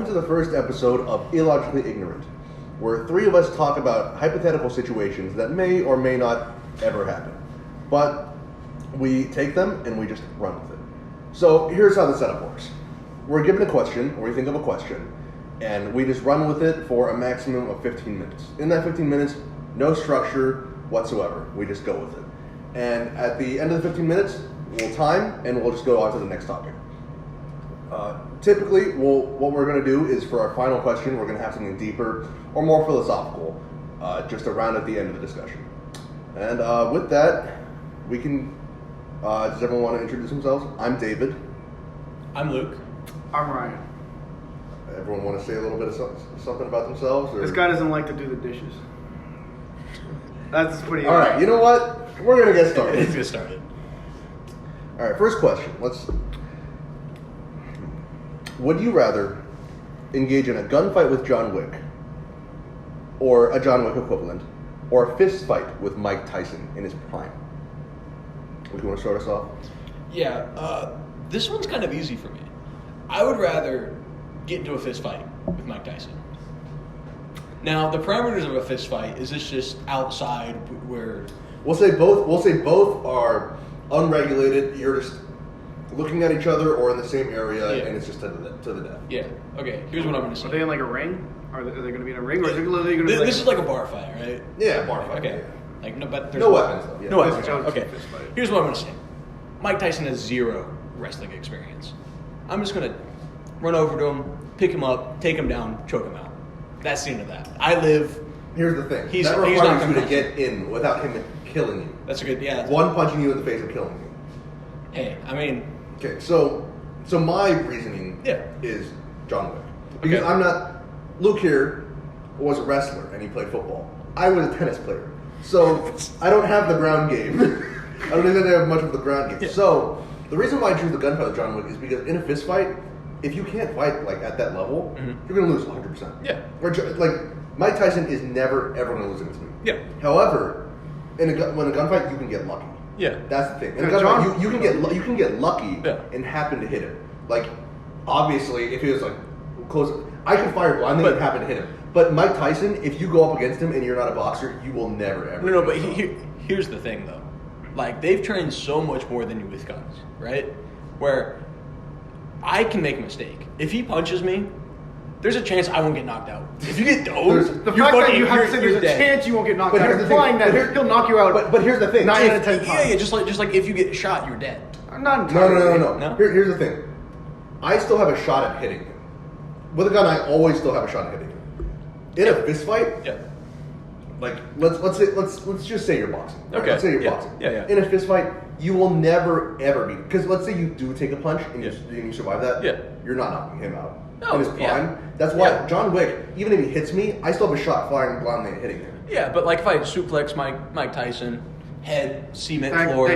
welcome to the first episode of Illogically Ignorant, where three of us talk about hypothetical situations that may or may not ever happen. But we take them and we just run with it. So here's how the setup works. We're given a question, or we think of a question, and we just run with it for a maximum of 15 minutes. In that 15 minutes, no structure whatsoever. We just go with it. And at the end of the 15 minutes, we'll time, and we'll just go on to the next topic. Typically, what we're going to do is for our final question, we're going to have something deeper or more philosophical, just around at the end of the discussion. And with that, we can. Does everyone want to introduce themselves? I'm David. I'm Luke. I'm Ryan. Everyone want to say a little bit of something about themselves? Or? This guy doesn't like to do the dishes. That's pretty. All right, you know what? We're going to get started. Let's get started. All right, first question. Would you rather engage in a gunfight with John Wick, or a John Wick equivalent, or a fist fight with Mike Tyson in his prime? Would you want to start us off? Yeah, this one's kind of easy for me. I would rather get into a fist fight with Mike Tyson. Now, the parameters of a fist fight, is this just outside where... We'll say both are unregulated. You're just looking at each other or in the same area, and it's just to the death. Yeah. Okay. Here's what I'm going to say. Are they in like a ring? Are they going to be in a ring, or is it literally going to be? This is like a bar fight, right? Yeah, bar fight. Okay. Yeah. Like but there's no weapons though. Yeah. No weapons. Okay. Okay. Here's what I'm going to say. Mike Tyson has zero wrestling experience. I'm just going to run over to him, pick him up, take him down, choke him out. That's the end of that. I live. Here's the thing. He's that not requires you gonna to get in without him killing you. That's a good. Yeah. One punching you in the face and killing you. Hey, I mean. Okay, so my reasoning is John Wick. Because Okay. I'm not... Luke here was a wrestler and he played football. I was a tennis player. So I don't have the ground game. I don't even have much of the ground game. Yeah. So the reason why I choose the gunfight with John Wick is because in a fist fight, if you can't fight like at that level, you're going to lose 100%. Yeah. Or, like, Mike Tyson is never, ever going to lose against me. Yeah. However, when a gunfight, you can get lucky. Yeah. That's the thing. In a Yeah, gunfight, you can get lucky Yeah. and happen to hit him. Like, obviously, if he was like close, I could fire blindly and happen to hit him. But Mike Tyson, if you go up against him and you're not a boxer, you will never ever. No, but here's the thing though. Like, they've trained so much more than you with guns, right? Where I can make a mistake. If he punches me, there's a chance I won't get knocked out. If you get dozed, The fact that you have to say there's a chance you won't get knocked But out, here's the thing. implying that he'll knock you out. But here's the thing. 9 out of 10 times. Yeah, just like if you get shot, you're dead. Not entirely. No. Here's the thing. I still have a shot at hitting him. With a gun, I always still have a shot at hitting him. In a fist fight, Yeah. like let's just say you're boxing. Right? Okay. Let's say you're Yeah. boxing. Yeah. In a fist fight, you will never ever be, because let's say you do take a punch and you survive that. Yeah. You're not knocking him out. No, In his prime. yeah. That's why Yeah. John Wick, even if he hits me, I still have a shot firing blindly and hitting him. Yeah, but like if I suplex Mike Tyson, head, cement That floor.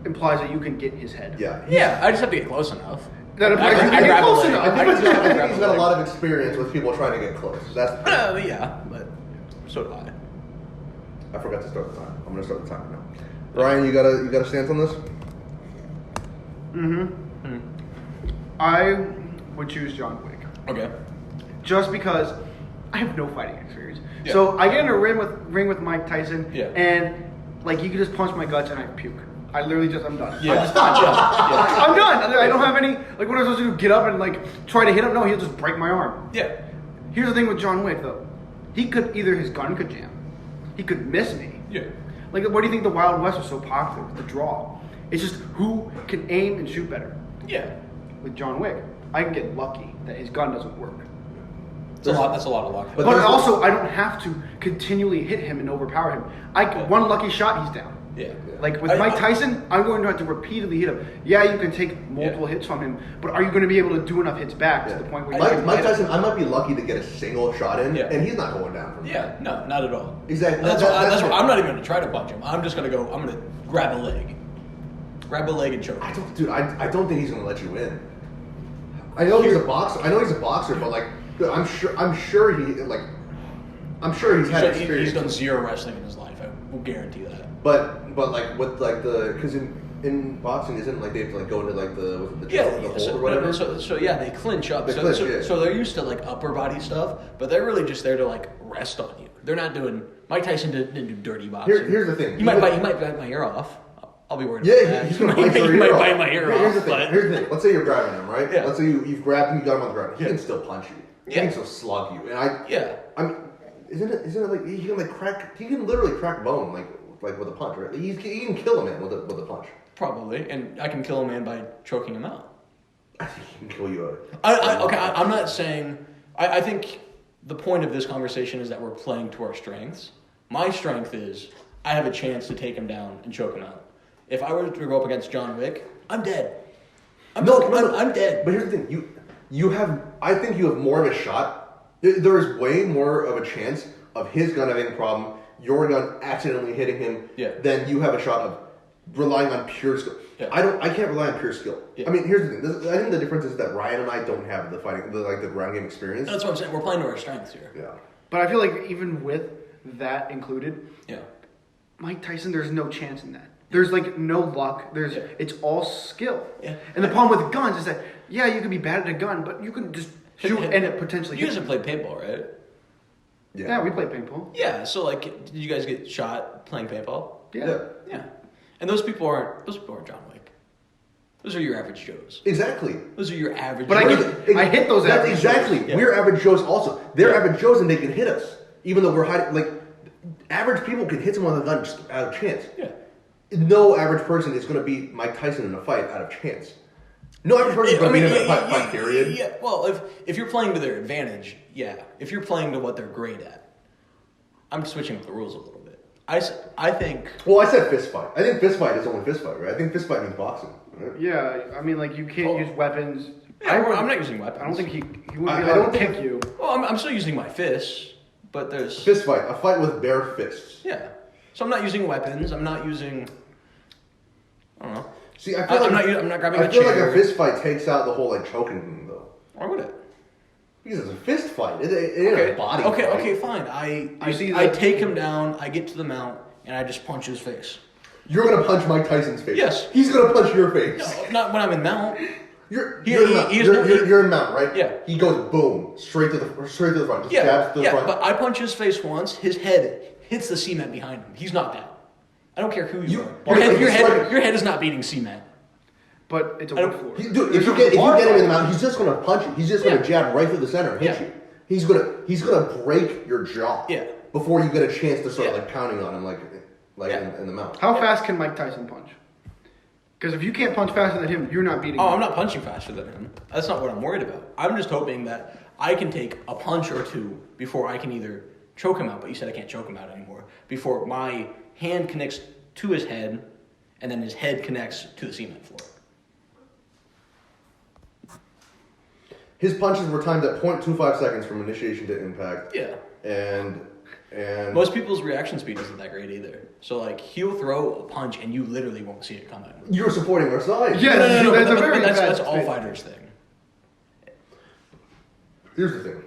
implies that you can get his head. Yeah. Yeah, I just have to get close enough. That implies you I can get grab a close leg. enough. I think I he's grab got a a lot leg. of experience with people trying to get close. That's Yeah, but so do I. I forgot to start the time. I'm gonna start the timer now. Ryan, you got a stance on this? I would choose John Wick. Okay. Just because I have no fighting experience. Yeah. So I get in a ring with Mike Tyson, Yeah. and like you could just punch my guts and I puke. I'm done. Yeah. I'm just done. Yeah. I'm done. I don't have any, like, what am I supposed to do? Get up and like try to hit him? No, he'll just break my arm. Yeah. Here's the thing with John Wick though. His gun could jam. He could miss me. Yeah. Like, what do you think the Wild West was so popular with the draw? It's just who can aim and shoot better. Yeah. With John Wick, I can get lucky that his gun doesn't work. That's a lot of luck. But But there's also, I don't have to continually hit him and overpower him. One lucky shot, he's down. Yeah. Like with Mike Tyson, I'm going to have to repeatedly hit him. Yeah, you can take multiple hits from him, but are you going to be able to do enough hits back to the point where Mike Tyson, I might be lucky to get a single shot in, and he's not going down from me. Yeah, no, not at all. Exactly. That's why I'm not even going to try to punch him. I'm just going to I'm going to grab a leg. Grab a leg and choke him. I don't think he's going to let you in. I know he's a boxer. But like, I'm sure he's had experience. He's done zero wrestling in his life. I will guarantee that. But like with like because in boxing, isn't like they have to like go into like the hold or whatever. whatever? So yeah, they clinch up. They clinch, yeah. So they're used to like upper body stuff, but they're really just there to like rest on you. They're not doing. Mike Tyson didn't do dirty boxing. Here's the thing. He might bite my ear off. I'll be worried. Yeah, about that. he's gonna bite your ear off. Bite my ear off. Here's the thing. Let's say you're grabbing him, right? Yeah. Let's say you've grabbed him, you got him on the ground. He can still punch you. He Yeah. can still slug you. And I mean, isn't it like he can like crack? He can literally crack bone like with a punch, right? He can kill a man with a punch. Probably, and I can kill a man by choking him out. I think he can kill you. I'm not saying. I think the point of this conversation is that we're playing to our strengths. My strength is I have a chance to take him down and choke him out. If I were to go up against John Wick, I'm dead. I'm dead. But here's the thing: I think you have more of a shot. There is way more of a chance of his gun having a problem, your gun accidentally hitting him, than you have a shot of relying on pure skill. Yeah. I can't rely on pure skill. Yeah. I mean, here's the thing. I think the difference is that Ryan and I don't have the ground game experience. That's what I'm saying. We're playing to our strengths here. Yeah. But I feel like even with that included, yeah, Mike Tyson, there's no chance in that. There's like no luck. It's all skill. Yeah. And the problem with guns is that you can be bad at a gun, but you can just shoot and it potentially. You guys have played paintball, right? Yeah, we played paintball. Yeah. So like, did you guys get shot playing paintball? Yeah. And those people aren't John Wick. Those are your average Joes. Exactly. Those are your average. But Joes. I hit those. That's exactly. Yeah. We're average Joes also. They're average Joes and they can hit us, even though we're hiding. Like average people can hit someone with a gun just out of chance. Yeah. No average person is going to beat Mike Tyson in a fight out of chance. No average person is going to beat him in a fight. Period. Yeah. Well, if you're playing to their advantage, yeah. If you're playing to what they're great at, I'm switching up the rules a little bit. I think. Well, I said fist fight. I think fist fight is only fist fight, right? I think fist fight means boxing. Right? Yeah, I mean, like you can't use weapons. Yeah, I'm not using weapons. I don't think he wouldn't be able to kick you. Well, I'm still using my fists, but there's fist fight, a fight with bare fists. Yeah. So I'm not using weapons. I'm not using. I don't know. See, I feel I'm not grabbing a chair. I feel like a fist fight takes out the whole like choking thing, though. Why would it? Because it's a fist fight. It ain't a body fight. Okay, fine. I take him down, I get to the mount, and I just punch his face. You're going to punch Mike Tyson's face? Yes. He's going to punch your face? No, not when I'm in mount. You're in mount, right? Yeah. He goes boom, straight to the front. Just stabs to the front. But I punch his face once, his head hits the cement behind him. He's knocked out. I don't care who you are. Your head is not beating cement. But it's a wood floor. Dude, if you get him in the mount, he's just gonna punch you. He's just gonna jab right through the center and hit you. He's gonna break your jaw. Yeah. Before you get a chance to start like pounding on him in the mount. How fast can Mike Tyson punch? Because if you can't punch faster than him, you're not beating him. I'm not punching faster than him. That's not what I'm worried about. I'm just hoping that I can take a punch or two before I can either choke him out, but you said I can't choke him out anymore, before my hand connects to his head and then his head connects to the cement floor. His punches were timed at 0.25 seconds from initiation to impact. Yeah. And most people's reaction speed isn't that great either. So like he'll throw a punch and you literally won't see it coming. You're supporting our side. Yeah, no, that's all fighters' thing. Here's the thing.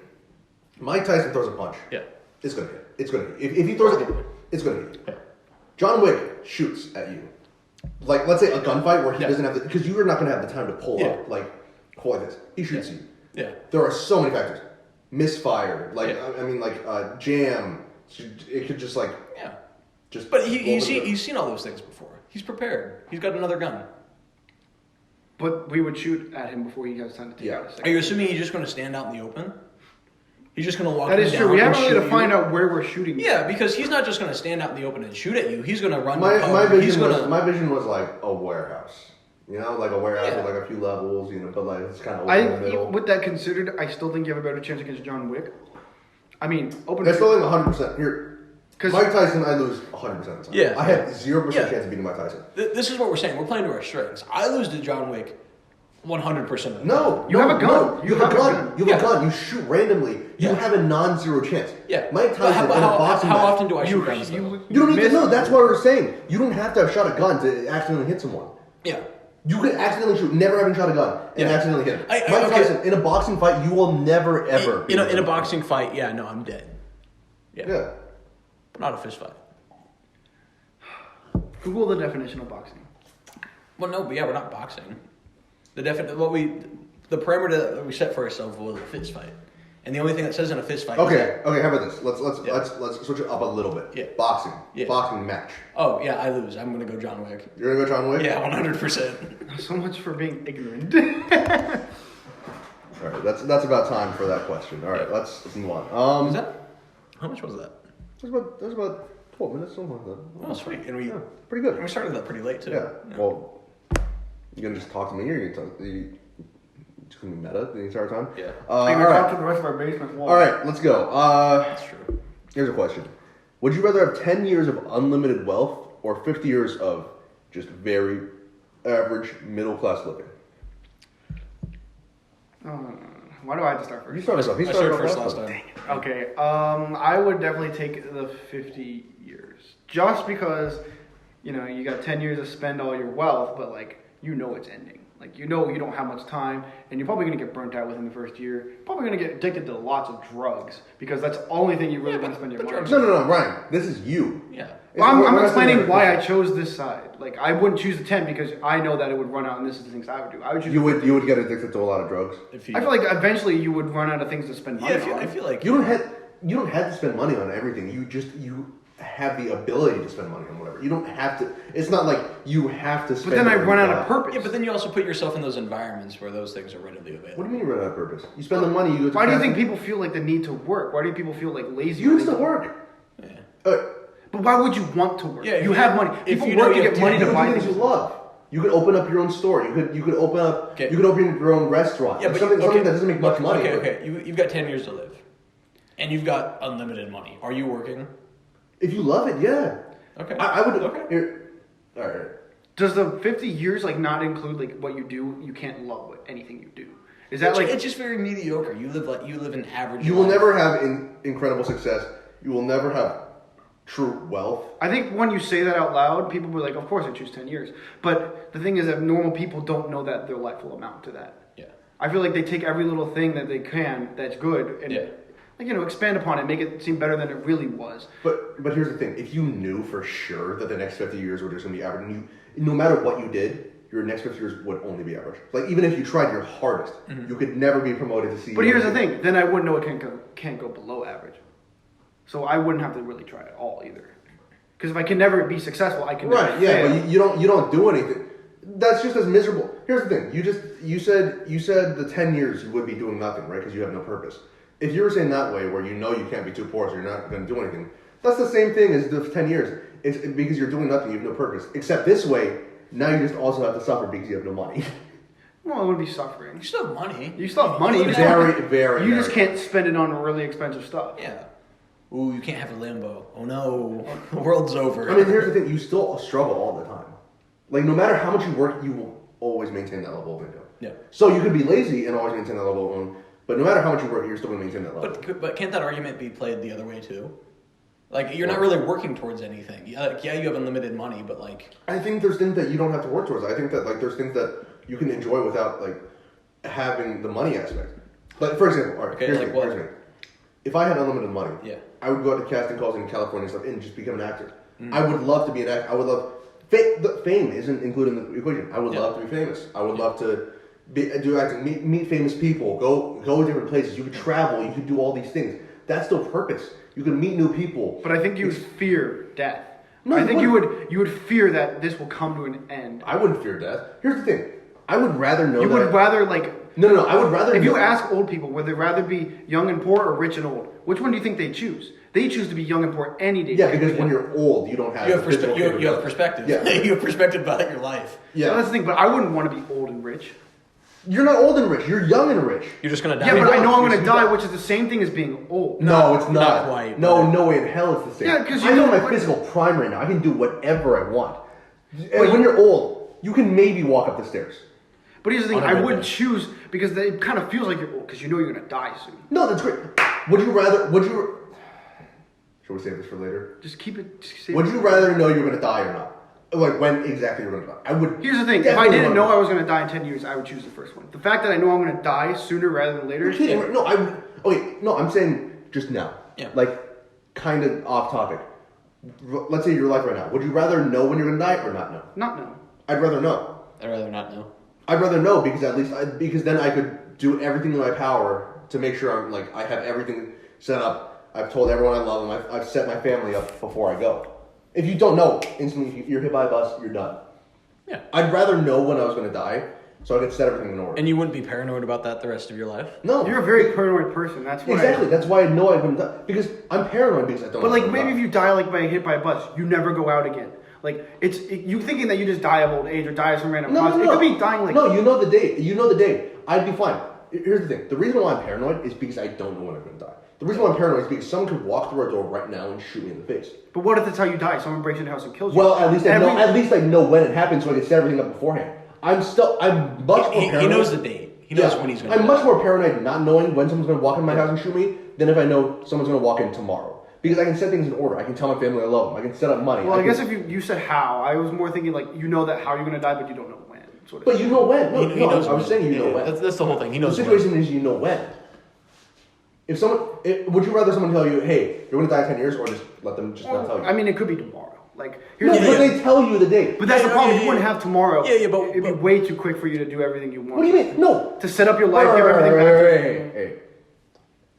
Mike Tyson throws a punch. Yeah. It's gonna hit. It's gonna hit. If he throws it, it's gonna hit. Yeah. John Wick shoots at you. Like let's say a gunfight where he doesn't have because you're not gonna have the time to pull up like this. He shoots you. Yeah. There are so many factors. Misfire, I mean, jam. It could just just. But he's seen all those things before. He's prepared. He's got another gun. But we would shoot at him before he has time to take out a second. Are you assuming he's just going to stand out in the open? He's just going to walk. That is down true. We haven't really to you? find out where we're shooting. Yeah, because he's not just going to stand out in the open and shoot at you. He's going to run. My vision was like a warehouse. You know, like a warehouse with like a few levels, but like it's kind of open in the middle. With that considered, I still think you have a better chance against John Wick. I mean, open. I still think 100%. Here, Mike Tyson, I lose 100% of the time. Yeah. I have 0% chance of beating Mike Tyson. This is what we're saying. We're playing to our strengths. I lose to John Wick 100% of the time. No. You have a gun. You have a gun. You have a gun. You shoot randomly. You have a non-zero chance. Yeah. Mike Tyson in a boxing match. How often do I shoot guns? You don't need to know. That's what we're saying. You don't have to have shot a gun to accidentally hit someone. Yeah. You could accidentally shoot, never having shot a gun, and accidentally hit him. Mike Tyson, in a boxing fight, you will never, ever... In a boxing fight, I'm dead. Yeah. Not a fist fight. Google the definition of boxing. Well, no, but yeah, we're not boxing. The parameter that we set for ourselves was a fist fight, and the only thing that says in a fist fight. Okay. How about this? Let's switch it up a little bit. Yeah. Boxing. Yeah. Boxing match. Oh yeah, I lose. I'm gonna go John Wick. You're gonna go John Wick? Yeah, 100%. So much for being ignorant. All right. That's about time for that question. All right. Let's move on. Is that? How much was that? That was about 12 minutes, something like that. Oh, sweet. And we pretty good. we started that pretty late too. Yeah. Well, you gonna just talk to me, or you gonna talk? Just gonna be meta the entire time? Yeah. All Talk right. to the rest of our basement wall. All right. Let's go. That's true. Here's a question: would you rather have 10 years of unlimited wealth or 50 years of just very average middle class living? Why do I have to start first? You start us off. He I started started off first last time. time. Okay, I would definitely take the 50 years. Just because, you got 10 years to spend all your wealth, but, it's ending. You don't have much time, and you're probably going to get burnt out within the first year. Probably going to get addicted to lots of drugs, because that's the only thing you really want to spend your money on. No, Ryan. This is you. Yeah. Well, I'm explaining why I chose this side. I wouldn't choose the 10 because I know that it would run out, and this is the things I would do. I would choose. You would get addicted to a lot of drugs. I feel like eventually you would run out of things to spend money on. I feel like You don't have to spend money on everything. You have the ability to spend money on whatever. You don't have to. It's not like you have to spend. But then I run out of purpose. Yeah, but then you also put yourself in those environments where those things are readily available. What do you mean you run out of purpose? You spend the money. You go to Why do you think people feel like the need to work? Why do people feel lazy? You used to work. Yeah. But why would you want to work? Yeah, you have money. if People you know work to you get have money You to do buy things things you love. You could open up your own store. You could open up. Okay. You could open your own restaurant. Yeah, but something that doesn't make much money. Okay. You've got 10 years to live, and you've got unlimited money. Are you working? If you love it, yeah. Okay. I would. Okay. Here, all right. Does the 50 years not include what you do? You can't love anything you do. Is that it's just very mediocre. You live an average. You will life. never have incredible success. You will never have true wealth. I think when you say that out loud, people will be like, "Of course, I choose 10 years." But the thing is that normal people don't know that their life will amount to that. Yeah. I feel like they take every little thing that they can that's good and expand upon it, make it seem better than it really was. But here's the thing: if you knew for sure that the next 50 years were just going to be average, and no matter what you did, your next 50 years would only be average. Even if you tried your hardest, you could never be promoted to CEO. But here's the thing: then I wouldn't know it can't go below average. So I wouldn't have to really try at all either. Because if I can never be successful, I can never fail. But you don't do anything. That's just as miserable. Here's the thing: you said the 10 years you would be doing nothing, right? Because you have no purpose. If you were saying that way, where you can't be too poor, so you're not going to do anything, that's the same thing as the 10 years. It's because you're doing nothing, you have no purpose. Except this way, now you just also have to suffer because you have no money. Well, it wouldn't be suffering. You still have money. You still have money. Very. You just can't spend it on really expensive stuff. Yeah. Ooh, you can't have a Lambo. Oh no, the world's over. I mean, here's the thing: you still struggle all the time. No matter how much you work, you will always maintain that level of income. Yeah. So you could be lazy and always maintain that level of income, but no matter how much you work, you're still going to maintain that level. But can't that argument be played the other way too? You're not really working towards anything. You have unlimited money, but I think there's things that you don't have to work towards. I think that there's things that you can enjoy without having the money aspect. For example, all right, here's me. If I had unlimited money, I would go out to casting calls in California and stuff and just become an actor. I would love to be an actor. I would love fame isn't included in the equation. I would love to be famous. I would love to do acting, meet famous people, go to different places. You could travel. You could do all these things. That's still purpose. You can meet new people. But I think you would fear death. No, I think you would fear that this will come to an end. I wouldn't fear death. Here's the thing. I would rather know you that... You would rather No. I would rather... If you ask old people, would they rather be young and poor or rich and old? Which one do you think they choose? They choose to be young and poor any day. Yeah, because when you're old, you don't have... You have perspective. Yeah. You have perspective about your life. Yeah. So that's the thing, but I wouldn't want to be old and rich. You're not old and rich. You're young and rich. You're just going to die. Yeah, but I know I'm going to die, which is the same thing as being old. No, it's not. Not quite. No way in hell it's the same. Yeah, because I know my physical prime right now. I can do whatever I want. And when you're old, you can maybe walk up the stairs. But here's the thing, I would choose, because it kind of feels like you're old, because you know you're going to die soon. No, that's great. Should we save this for later? Just keep it. Would you rather know you're going to die or not? When exactly you're going to die? I would. Here's the thing, if I didn't know I was going to die in 10 years, I would choose the first one. The fact that I know I'm going to die sooner rather than later. No, I would. Okay, no, I'm saying just now. Yeah. Kind of off topic. Let's say your life right now. Would you rather know when you're going to die or not know? Not know. I'd rather know. I'd rather not know. I'd rather know because at least because then I could do everything in my power to make sure I'm like I have everything set up. I've told everyone I love them. I've set my family up before I go. If you don't know, instantly, if you're hit by a bus, you're done. Yeah. I'd rather know when I was going to die so I could set everything in order. And you wouldn't be paranoid about that the rest of your life? No. You're a very paranoid person. That's why. Exactly. That's why I know I wouldn't die. Because I'm paranoid because I don't know. But like maybe if you die like by hit by a bus, you never go out again. Like you thinking that you just die of old age or die of some random cause. It could be dying like. No, you know the day. You know the day. I'd be fine. Here's the thing. The reason why I'm paranoid is because I don't know when I'm going to die. The reason why I'm paranoid is because someone could walk through our door right now and shoot me in the face. But what if that's how you die? Someone breaks into your house and kills you. Well, at least I know when it happens, so I can set everything up beforehand. I'm much more paranoid. He knows the date. He knows when he's going to die. I'm much more paranoid not knowing when someone's going to walk in my house and shoot me than if I know someone's going to walk in tomorrow. Because I can set things in order. I can tell my family I love them. I can set up money. Well, I guess if you said how, I was more thinking like you know that how you're going to die, but you don't know when. Sort of but you know when. No, he knows I was saying you know when. That's the whole thing. He knows the situation is you know when. If would you rather someone tell you, hey, you're going to die in 10 years, or just let them just not tell you? I mean, it could be tomorrow. Like, but they tell you the date. But that's the problem. You wouldn't have tomorrow. Yeah, but it'd be way too quick for you to do everything you want. What do you mean? No. To set up your life, give everything back. Hey.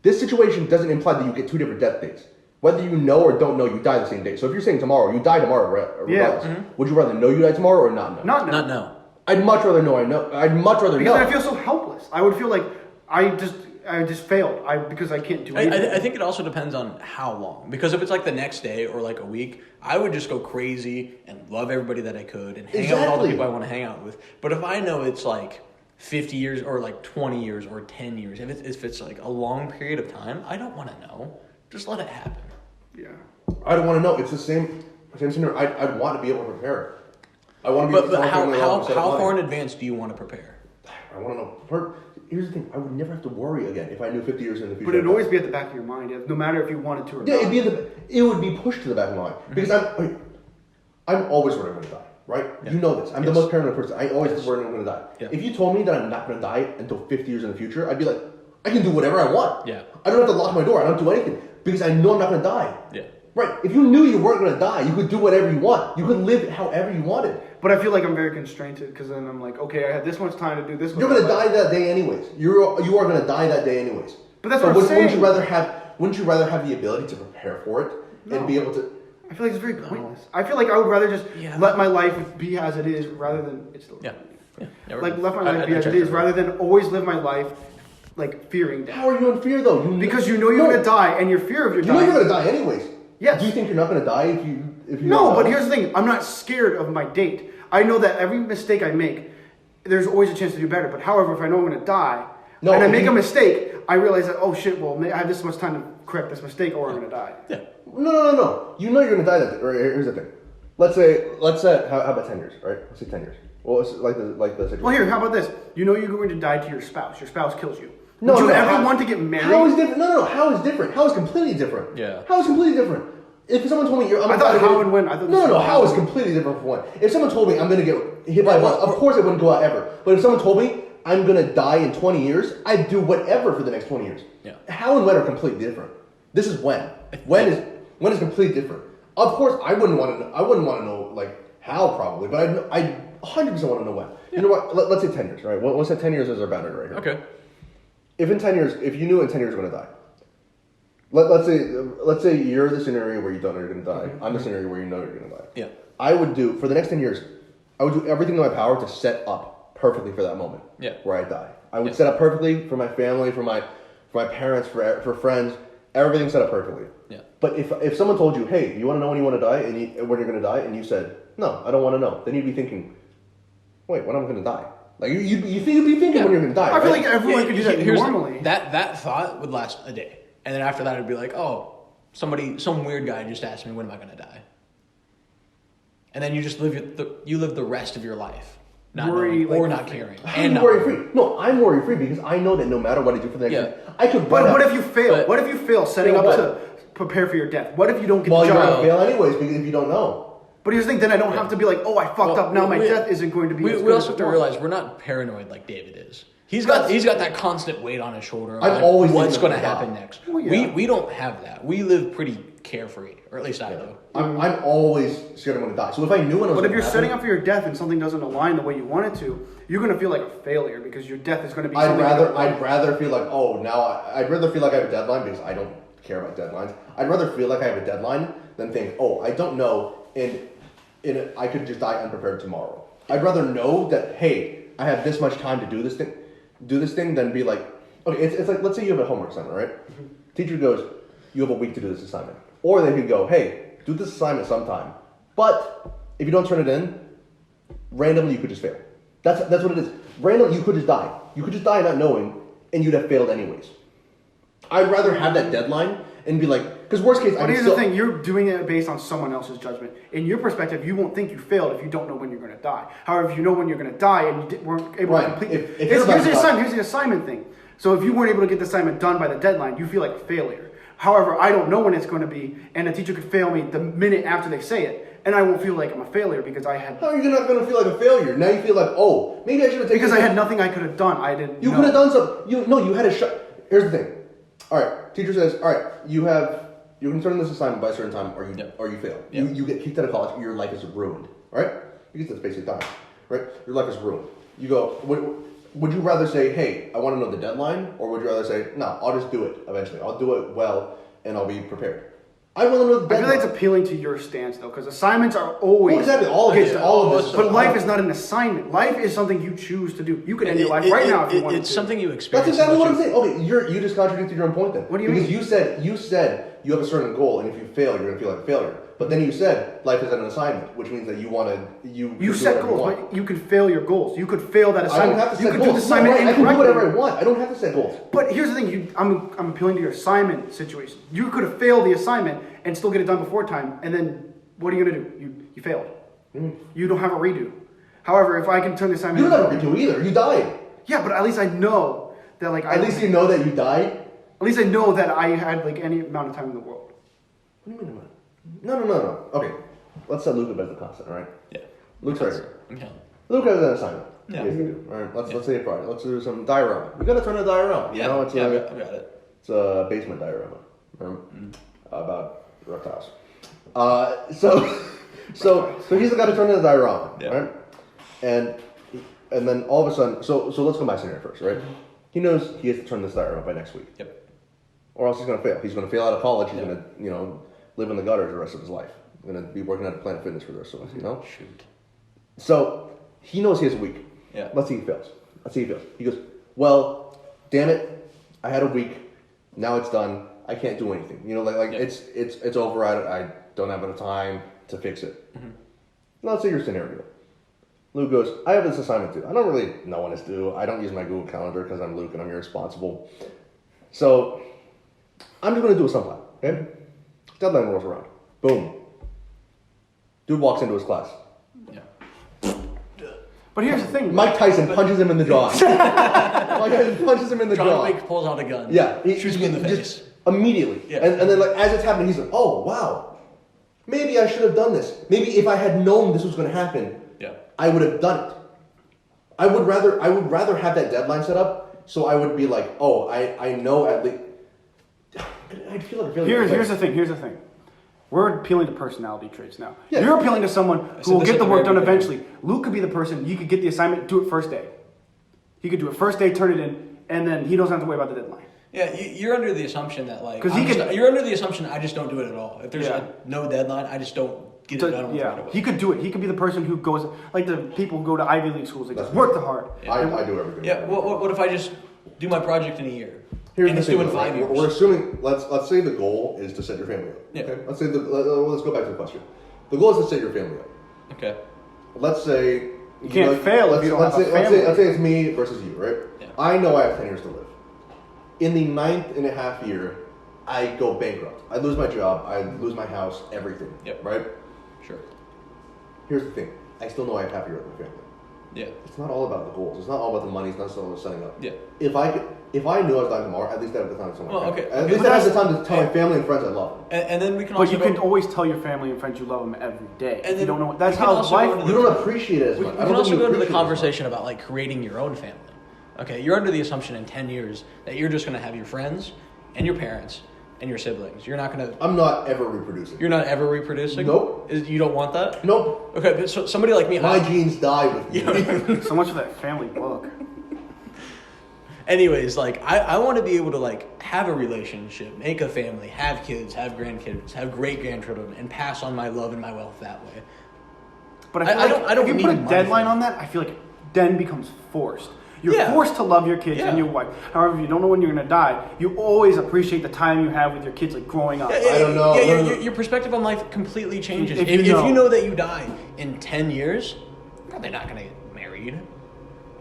This situation doesn't imply that you get two different death dates. Whether you know or don't know, you die the same day. So if you're saying tomorrow, you die tomorrow, regardless. Yeah. Would you rather know you die tomorrow or not know? Not know. Not know. I'd much rather know. I'd much rather know. Because I feel so helpless. I would feel like I just failed. Because I can't do anything. I think it also depends on how long. Because if it's like the next day or like a week, I would just go crazy and love everybody that I could and hang out with all the people I want to hang out with. But if I know it's like 50 years or like 20 years or 10 years, if it's like a long period of time, I don't want to know. Just let it happen. Yeah. I don't want to know. It's the same scenario. I'd want to be able to prepare. I want to be But how far in advance do you want to prepare? I want to know. Here's the thing. I would never have to worry again if I knew 50 years in the future. But it'd always be at the back of your mind, no matter if you wanted to or not. Yeah, it would be pushed to the back of my mind. Because I'm always worried I'm going to die, right? Yeah. You know this. I'm the most paranoid person. I always worry I'm going to die. Yeah. If you told me that I'm not going to die until 50 years in the future, I'd be like, I can do whatever I want. Yeah. I don't have to lock my door. I don't do anything. Because I know I'm not going to die. Yeah. Right. If you knew you weren't going to die, you could do whatever you want. You could live however you wanted. But I feel like I'm very constrained because then I'm like, okay, I have this much time to do this. You're going to die that day anyways. You are going to die that day anyways. But that's what I'm saying. Wouldn't you rather have the ability to prepare for it and be able to? I feel like it's very pointless. I feel like I would rather just let my life be as it is rather than it's still. Yeah. Like let my life be as it is rather than always live my life like fearing death. How are you in fear though? Because you know you're going to die and your fear of your dying. You know you're going to die anyways. Yes. Do you think you're not going to die if you? No, but here's the thing. I'm not scared of my date. I know that every mistake I make, there's always a chance to do better. But however, if I know I'm going to die, and I make a mistake, I realize that, oh shit, well, I have this much time to correct this mistake or I'm going to die. Yeah. No. You know you're going to die that day. Here's the thing. Let's say, how about 10 years, right? Let's say 10 years. Well, it's like the situation. Well, here, how about this? You know you're going to die to your spouse. Your spouse kills you. Would you ever want to get married? How is different? No. How is different? How is completely different? Yeah. How is completely different? If someone told me I thought how and when. I thought no. How is completely different from when? If someone told me I'm going to get hit by a bus, of course I wouldn't go out ever. But if someone told me I'm going to die in 20 years, I'd do whatever for the next 20 years. Yeah. How and when are completely different. This is when. When is completely different. Of course, I wouldn't want to know like how probably, but I 100% want to know when. Yeah. You know what? Let's say 10 years, right? Let's say 10 years is our boundary right here. Okay. If you knew in 10 years you're going to die. Let's say you're the scenario where you don't know you're going to die. Mm-hmm. I'm the scenario where you know you're going to die. Yeah. I would do, for the next 10 years, I would do everything in my power to set up perfectly for that moment. Yeah. Where I die. I would set up perfectly for my family, for my parents, for friends. Everything set up perfectly. Yeah. But if someone told you, hey, you want to know when you want to die and when you're going to die, and you said, no, I don't want to know, then you'd be thinking, wait, when am I going to die? Like you'd be thinking when you're going to die. I feel like everyone could do that normally. That thought would last a day. And then after that, it'd be like, oh, some weird guy just asked me, when am I going to die? And then you just live the rest of your life, not caring. I'm worry free. No, I'm worry free because I know that no matter what I do for the next year, I could. But what if you fail? What if you fail setting up to prepare for your death? What if you don't get the job? You're gonna fail anyways because if you don't know. But here's the thing, then I don't have to be like, oh, I fucked up. Now my death isn't going to be. We also have to realize we're not paranoid like David is. He's got that constant weight on his shoulder. I'm always what's going to happen next. Well, yeah. We don't have that. We live pretty carefree, or at least I do. I'm always scared I'm going to die. So if I knew when I was But if you're happen, setting up for your death and something doesn't align the way you want it to, you're going to feel like a failure because your death is going to be. I'd rather feel like I'd rather feel like I have a deadline because I don't care about deadlines. I'd rather feel like I have a deadline than think, I don't know, and I could just die unprepared tomorrow. I'd rather know that, hey, I have this much time to do this thing than be like, okay, it's like, let's say you have a homework assignment, right? Mm-hmm. Teacher goes, you have a week to do this assignment. Or they could go, hey, do this assignment sometime. But if you don't turn it in, randomly you could just fail. That's what it is. Randomly you could just die. You could just die not knowing, and you'd have failed anyways. I'd rather have that deadline and be like, because worst case, but here's the thing, you're doing it based on someone else's judgment. In your perspective, you won't think you failed if you don't know when you're going to die. However, if you know when you're going to die and you weren't able to complete it, here's the assignment thing. So if you weren't able to get the assignment done by the deadline, you feel like a failure. However, I don't know when it's going to be, and the teacher could fail me the minute after they say it, and I won't feel like I'm a failure because I had... How are you not going to feel like a failure? Now you feel like, maybe I should have taken... Because I had nothing I could have done. I didn't You could have done something. You had a shot. Here's the thing. All right, teacher says, all right, you can turn in this assignment by a certain time, or you fail. Yep. You get kicked out of college, your life is ruined, right? Because that's basically dying, right? Your life is ruined. You go, would you rather say, hey, I want to know the deadline, or would you rather say, no, I'll just do it eventually. I'll do it well, and I'll be prepared. I want to know the deadline. I feel like it's appealing to your stance, though, because assignments are always... Well, exactly, all of this. But life is not an assignment. Life is something you choose to do. You can end your life right now if you want to. It's something you experience. That's exactly what I'm saying. Okay, you just contradicted your own point then. What do you mean? Because you said you have a certain goal, and if you fail, you're going to feel like a failure. But then you said life is an assignment, which means that you set goals, but you can fail your goals. You could fail that assignment. I don't have to you set could goals. do the assignment I can do whatever I want. I don't have to set goals. But here's the thing: I'm appealing to your assignment situation. You could have failed the assignment and still get it done before time, and then what are you going to do? You failed. Mm. You don't have a redo. However, if I can turn the assignment, you don't have a redo either. You died. Yeah, but at least I know that At least you know that you died. At least I know that I had any amount of time in the world. What do you mean? No. Okay. Let's set Luke as the constant, all right? Yeah. Luke's right here. Okay. Luke has an assignment. Yeah. All right. Let's say it Friday. Let's do some diorama. We got to turn a diorama. Yeah. I've got it. It's a basement diorama. About reptiles. So he's the guy to turn in a diorama, right? And then all of a sudden, so let's go by scenario first, right? He knows he has to turn this diorama by next week. Yep. Or else he's going to fail. He's going to fail out of college. He's going to, live in the gutters the rest of his life. He's going to be working at Planet Fitness for the rest of his life, Shoot. So he knows he has a week. Yeah. Let's see if he fails. He goes, well, damn it, I had a week. Now it's done. I can't do anything. It's over. I don't have enough time to fix it. Mm-hmm. Now let's say your scenario. Luke goes, I have this assignment due. I don't really know when it's due. I don't use my Google Calendar because I'm Luke and I'm irresponsible. So I'm just going to do it sometime. Okay? Deadline rolls around. Boom. Dude walks into his class. Yeah. But here's the thing. Mike Tyson punches him in the jaw. Mike Tyson punches him in the jaw. John Wick pulls out a gun. Yeah. He shoots him in the face. Just immediately. Yeah. And then as it's happening, he's like, oh, wow. Maybe I should have done this. Maybe if I had known this was going to happen, I would have done it. I would rather have that deadline set up so I would be like, oh, I know at least. I'd feel like Here's the thing. We're appealing to personality traits now. Yeah. You're appealing to someone who will get the work done eventually. Luke could be the person, you could get the assignment, do it first day. He could do it first day, turn it in, and then he doesn't have to worry about the deadline. Yeah, you're under the assumption that you're under the assumption I just don't do it at all. If there's no deadline, I just don't get it done right away. He could do it. He could be the person who goes, like the people who go to Ivy League schools, they just work the hard. Yeah. I do everything. Yeah, what if I just do my project in a year? Here's the thing, in 5 years. We're assuming, let's say the goal is to set your family up. Yeah. Okay? Let's go back to the question. The goal is to set your family up. Okay. Let's say you can't fail if you don't have a family. Let's say it's me versus you, right? Yeah. I know I have 10 years to live. In the 9.5 year, I go bankrupt. I lose my job. I lose my house. Everything. Yep. Right. Sure. Here's the thing. I still know I have happy with my family. Yeah. It's not all about the goals. It's not all about the money. It's not all about setting up. Yeah. If I knew I was dying tomorrow, at least I have the time to tell my family. At least I have the time to tell my family and friends I love them. And then we can. But you can always tell your family and friends you love them every day. And you don't know. That's how life. You don't appreciate it as much. We can also go into the conversation about creating your own family. Okay, you're under the assumption in 10 years that you're just going to have your friends and your parents and your siblings. You're not gonna. I'm not ever reproducing. You're not ever reproducing. Nope. You don't want that. Nope. Okay, so somebody like me. My genes die with me. So much for that family book. Anyways, like I want to be able to like have a relationship, make a family, have kids, have grandkids, have great grandchildren, and pass on my love and my wealth that way. But I feel I don't if you need put a money deadline for it. on that, I feel like it then becomes forced. You're Yeah. forced to love your kids Yeah. and your wife. However, if you don't know when you're gonna die, you always appreciate the time you have with your kids, like growing up. I don't know. Yeah, No, no. your perspective on life completely changes. If If you you know. know that you die in 10 years, you're probably not gonna get married.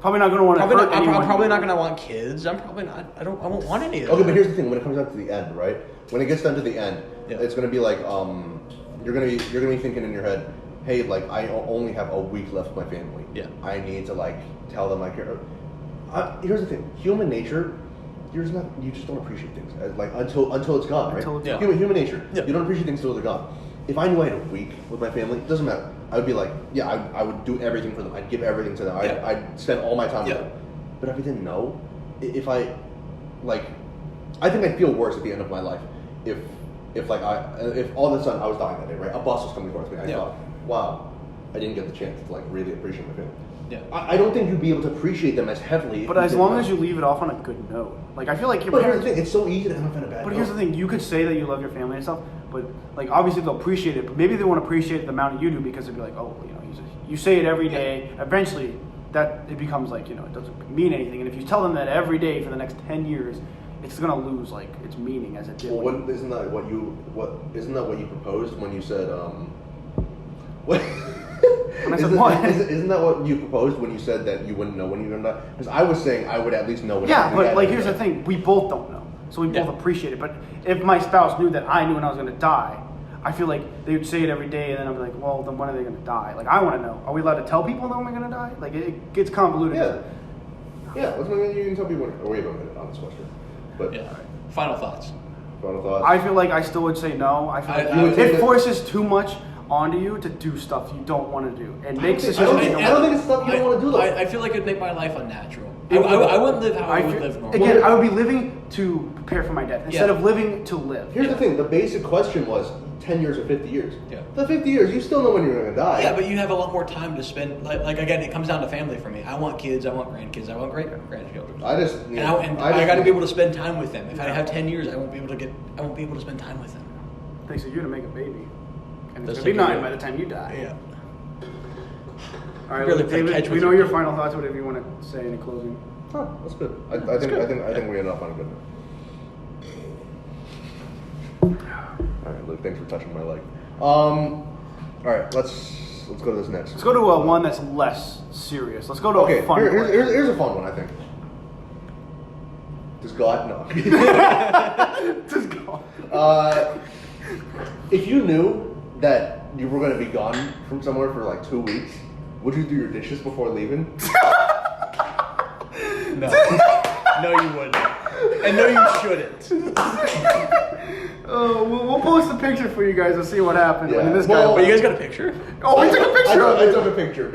Probably not gonna want to hurt anyone. I'm probably not gonna want kids. I won't want any of that. Okay, but here's the thing: when it comes down to the end, right? When it gets down to the end, Yeah. it's gonna be like you're gonna be thinking in your head, hey, like I only have a week left with my family. Yeah. I need to like tell them I care. Here's the thing: human nature, you just don't appreciate things like until it's gone, right? Until it's gone. Human nature. Yeah. You don't appreciate things until they're gone. If I knew I had a week with my family, it doesn't matter. I would be like, yeah, I would do everything for them. I'd give everything to them. Yeah. I'd spend all my time with Yeah. them. But if I didn't know, if I think I'd feel worse at the end of my life if all of a sudden I was dying that day, right? A bus was coming towards me. I Yeah. thought, wow, I didn't get the chance to like really appreciate my family. Yeah. I don't think you'd be able to appreciate them as heavily. But as long as you leave it off on a good note, like I feel like your But here's parents. the thing: it's so easy to end up on a bad But note. here's the thing: you could say that you love your family and stuff, but like obviously they'll appreciate it. But maybe they won't appreciate the amount you do because they'll be like, oh, you know, you say it every day. Eventually, that it becomes like, you know, it doesn't mean anything. And if you tell them that every day for the next 10 years, it's gonna lose like its meaning as it did. Well, isn't that what you proposed when you said what? When I said what? Isn't that what you proposed when you said that you wouldn't know when you're gonna die? Because I was saying I would at least know when. Yeah, but like here's the thing: we both don't know, so we Yeah. both appreciate it. But if my spouse knew that I knew when I was gonna die, I feel like they would say it every day, and then I'd be like, well, then when are they gonna die? Like I want to know: are we allowed to tell people when we're gonna die? Like it gets convoluted. Yeah. Yeah, you can tell people. Wait a minute on this question. But Yeah. Final thoughts. final thoughts. I feel like I still would say no. I feel I would like take it it- forces too much onto you to do stuff you don't want to do, and makes I decisions don't you think- don't I don't want think it's stuff you don't want to do though. I feel like it'd make my life unnatural. It would. I wouldn't live how I would feel- live normally. Again, I would be living to prepare for my death instead Yeah. of living to live. Here's the thing: the basic question was 10 years or 50 years. Yeah. The 50 years, you still know when you're gonna die. Yeah, but you have a lot more time to spend. Like again, it comes down to family for me. I want kids. I want grandkids. I want great grandchildren. I just And I got to be able to spend time with them. If I have 10 years, I won't be able to spend time with them. Thanks, so you're gonna make a baby, and Let's it's gonna be take a 9 look. by the time you die. Yeah. All right, Really well, play catch David, we with know your your kid. final thoughts. Whatever you want to say in closing. Oh, that's good. I think we ended up on a good note. All right, Luke. Thanks for touching my leg. All right, let's go to this next. Let's go to one that's less serious. Let's go to Okay, a fun one. here's a fun one. I think. Does God no? Just go. If you knew that you were going to be gone from somewhere for like 2 weeks, would you do your dishes before leaving? No. No, you wouldn't. And no, you shouldn't. We'll post a picture for you guys to see what happened when Yeah. this Well, guy. But you guys got a picture? Oh, we took a picture of I it. took a picture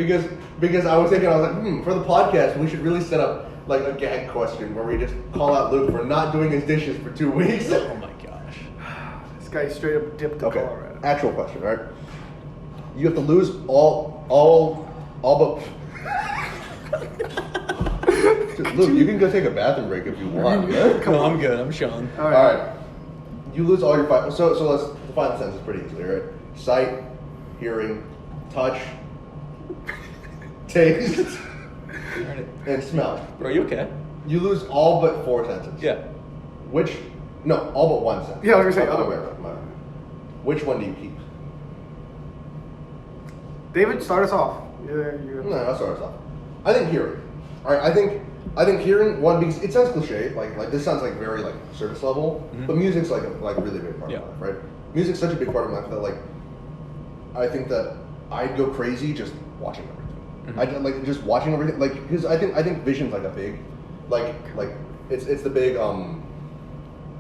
because I was thinking, I was like, for the podcast, we should really set up like a gag question where we just call out Luke for not doing his dishes for 2 weeks. Oh my gosh. This guy straight up dipped to Okay, Colorado. actual question, all right? You have to lose all but. Luke, you can go take a bathroom break if you want. Yeah? No, I'm good. I'm Sean. All All right. right. You lose all your five. So let's define the sentence pretty easily, right? Sight, hearing, touch, taste, and smell. Bro, you okay? You lose all but 4 senses. Yeah. Which? No, all but 1 sentence. Yeah, I was gonna say Oh, other way. right. Which one do you keep? David, start us off. You're No, I'll start us off. I think hearing. All right, I think hearing one because it sounds cliche, like this sounds like very like surface level, but music's like a really big part Yeah. of my life, right? Music's such a big part of my life that like I think that I'd go crazy just watching everything. I like just watching everything, like because I think vision's like a big, like it's the big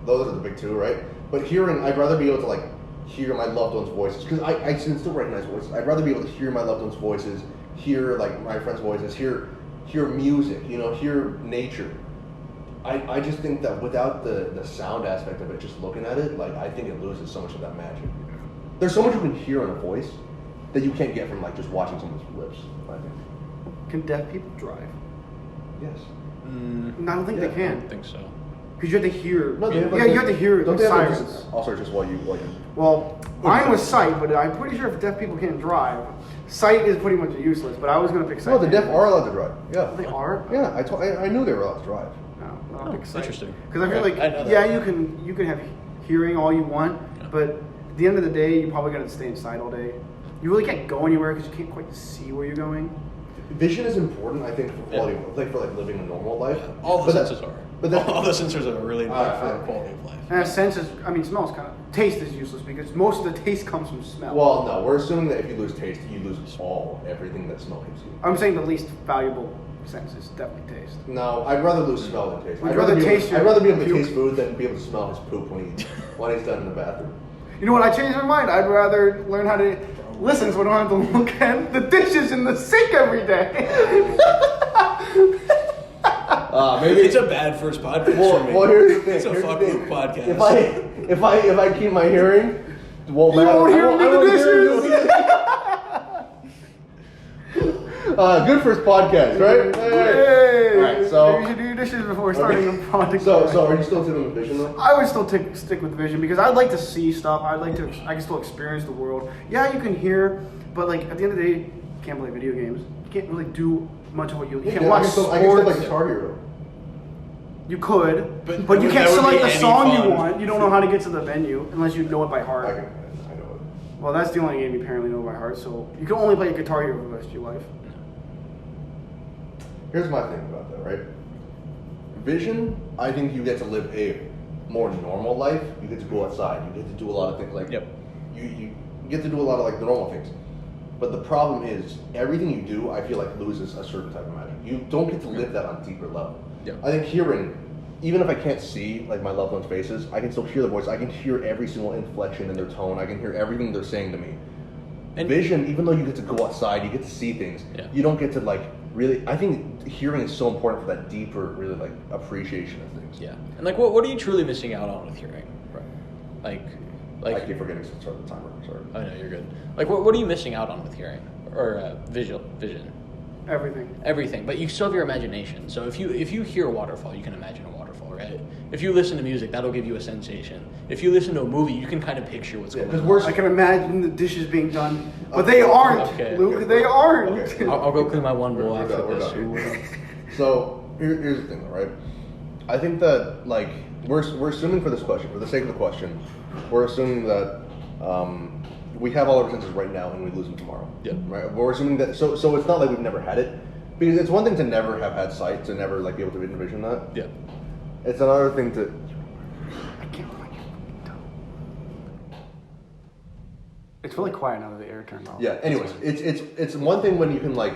those are the big 2, right? But hearing, I'd rather be able to like hear my loved ones' voices because I can still recognize voices. I'd rather be able to hear my loved ones' voices, hear like my friends' voices, hear music, hear nature. I just think that without the sound aspect of it, just looking at it, like I think it loses so much of that magic. There's so much you can hear in a voice that you can't get from like just watching someone's lips. I think. Can deaf people drive? Yes. I don't think they I can. don't think so. Because you have to hear. No, they have, like, you have to hear don't the they have, like, sirens. also, just while you Well, mine was sight, but I'm pretty sure if deaf people can't drive, sight is pretty much useless. But I was gonna pick sight. No, the deaf are allowed to drive. Yeah. They are. Yeah, I knew they were allowed to drive. No, I'll pick sight. Interesting. Because I feel like I know that. you can have hearing all you want, but at the end of the day, you're probably gonna stay inside all day. You really can't go anywhere because you can't quite see where you're going. Vision is important, I think, for quality, for living a normal life. All the senses are. But all the sensors are really important for quality of life. And senses, smells kind of. Taste is useless because most of the taste comes from smell. Well, no, we're assuming that if you lose taste, you lose everything that smell gives you. I'm saying the least valuable sense is definitely taste. No, I'd rather lose smell than taste. Would you rather taste your I'd rather be able to puke? taste food than be able to smell his poop when he's done in the bathroom. You know what? I changed my mind. I'd rather learn how to listen so I don't have to look at the dishes in the sink every day. Maybe It's a bad first podcast for me. Well, here's the thing. It's a here's the fuck thing. Luke podcast. If I keep my hearing, well, You won't hear me do the dishes. Good first podcast, right? Hey. All right, so Maybe you should do your dishes before starting a podcast. So are you still sitting with Vision though? I would still stick with vision because I'd like to see stuff. I can still experience the world. Yeah, you can hear, but like at the end of the day, you can't play video games. You can't really do much of what you can't watch I can still sports. like Guitar Hero. You could, But but you can't that would select be the any song you fun. want. You don't know how to get to the venue unless you know it by heart. I know it. Well, that's the only game you apparently know by heart. So you can only play Guitar Hero for the rest of your life. Here's my thing about that, right? Vision, I think you get to live a more normal life. You get to go outside. You get to do a lot of things like you get to do a lot of like the normal things. But the problem is everything you do, I feel like loses a certain type of magic. You don't get to live that on a deeper level. Yep. I think hearing, even if I can't see like my loved ones' faces, I can still hear their voice. I can hear every single inflection in their tone. I can hear everything they're saying to me. And Vision, even though you get to go outside, you get to see things. Yeah. You don't get to like really. I think hearing is so important for that deeper, really like appreciation of things. Yeah. And like, what are you truly missing out on with hearing? Right. I keep forgetting to start the timer. Sorry. I know you're good. Like, what are you missing out on with hearing or vision? Everything. But you still have your imagination. So if you hear a waterfall, you can imagine a waterfall, right? If you listen to music, that'll give you a sensation. If you listen to a movie, you can kind of picture what's going on. I can imagine the dishes being done, but they aren't, Okay. Luke. They aren't. Okay. I'll go clean my one bowl We're after done, we're this. done. So here's the thing, though, right? I think that like we're assuming for this question, for the sake of the question, we're assuming that we have all our senses right now and we lose them tomorrow. Yeah. Right. We're assuming that. So it's not like we've never had it, because it's one thing to never have had sight, to never like be able to envision that. Yeah. It's another thing to. I can't find your It's really quiet now that the air turned off. Yeah. Anyways, it's one thing when you can like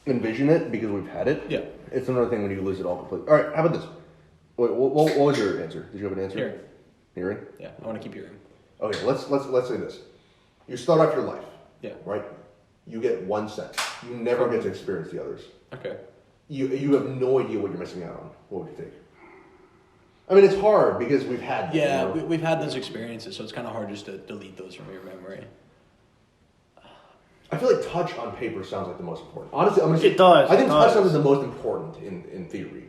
envision it because we've had it. Yeah. It's another thing when you lose it all completely. All right. How about this? Wait. What was your answer? Did you have an answer? Hearing. Hearing. Yeah. I want to keep hearing. Okay. Let's say this. You start off your life. Yeah. Right. You get one sense. You never get to experience the others. Okay. You have no idea what you're missing out on. What would you take? I mean, it's hard because we've had them, Yeah, you know? we've had those experiences, so it's kind of hard just to delete those from your memory. I feel like touch on paper sounds like the most important. Honestly, I'm gonna say, It does, I think it touch does. sounds like the most important in theory.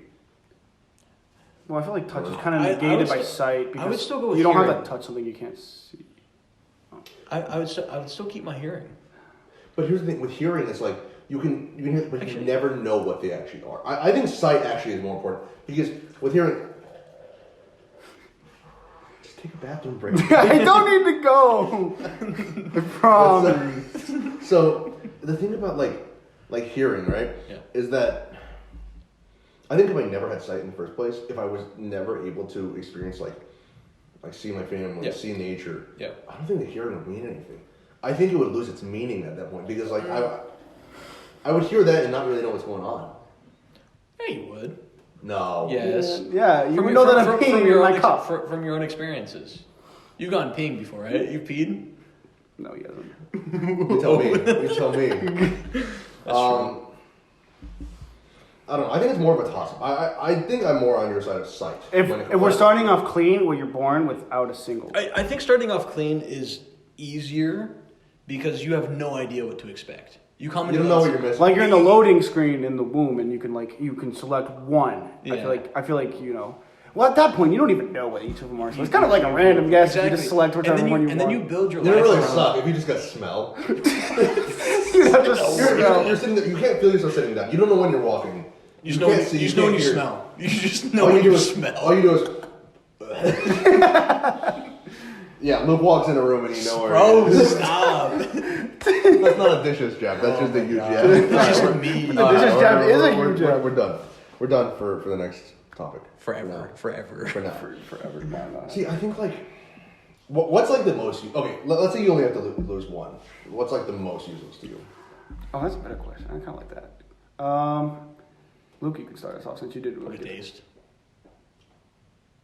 Well, I feel like touch is kind of I negated would by still- sight because I would still go with you don't have hearing. to touch something you can't see. I would still keep my hearing. But here's the thing: with hearing, it's like you can hear, but you Actually- never know what they actually are. I think sight actually is more important because with hearing, just take a bathroom break. I don't need to go. I promise. So the thing about like hearing, right, Yeah. is that I think if I never had sight in the first place, if I was never able to experience like see my family, Yeah. see nature, Yeah. I don't think the hearing would mean anything. I think it would lose its meaning at that point because like I would hear that and not really know what's going on. Yeah, you would. No. Yes. Yeah, you would know that I'm peeing in my cup. From your own experiences. You've gone peeing before, right? You've peed? No, he hasn't. You tell me. You tell me. I don't know. I think it's more of a toss-up. I think I'm more on your side of sight. If we're starting off clean, where you're born without a single. I think starting off clean is easier because you have no idea what to expect. You come into you don't know what you're missing. Like you're in the loading screen in the womb, and you can select one. Yeah. I feel like you know. Well, at that point, you don't even know what each of them are. So it's kind of like a random guess. Exactly. You just select whichever one you want. And then you build your You life don't really around suck if you just got smell. You're You're sitting there. You can't feel yourself sitting down. You don't know when you're walking. You just know when you smell. You just know All when you you do is smell. All you do is. Yeah, Luke walks in a room and you know where. Bro, it is. stop. That's not a dishes jab. That's just a huge jab. That's just me. The dishes jab is a huge jab. We're done. We're done for the next topic. Forever. For now. forever. No. See, I think like, what's like the most? Okay, let's say you only have to lose one. What's like the most useless to you? Oh, that's a better question. I kind of like that. Luke, you can start us off since you did really good. Taste.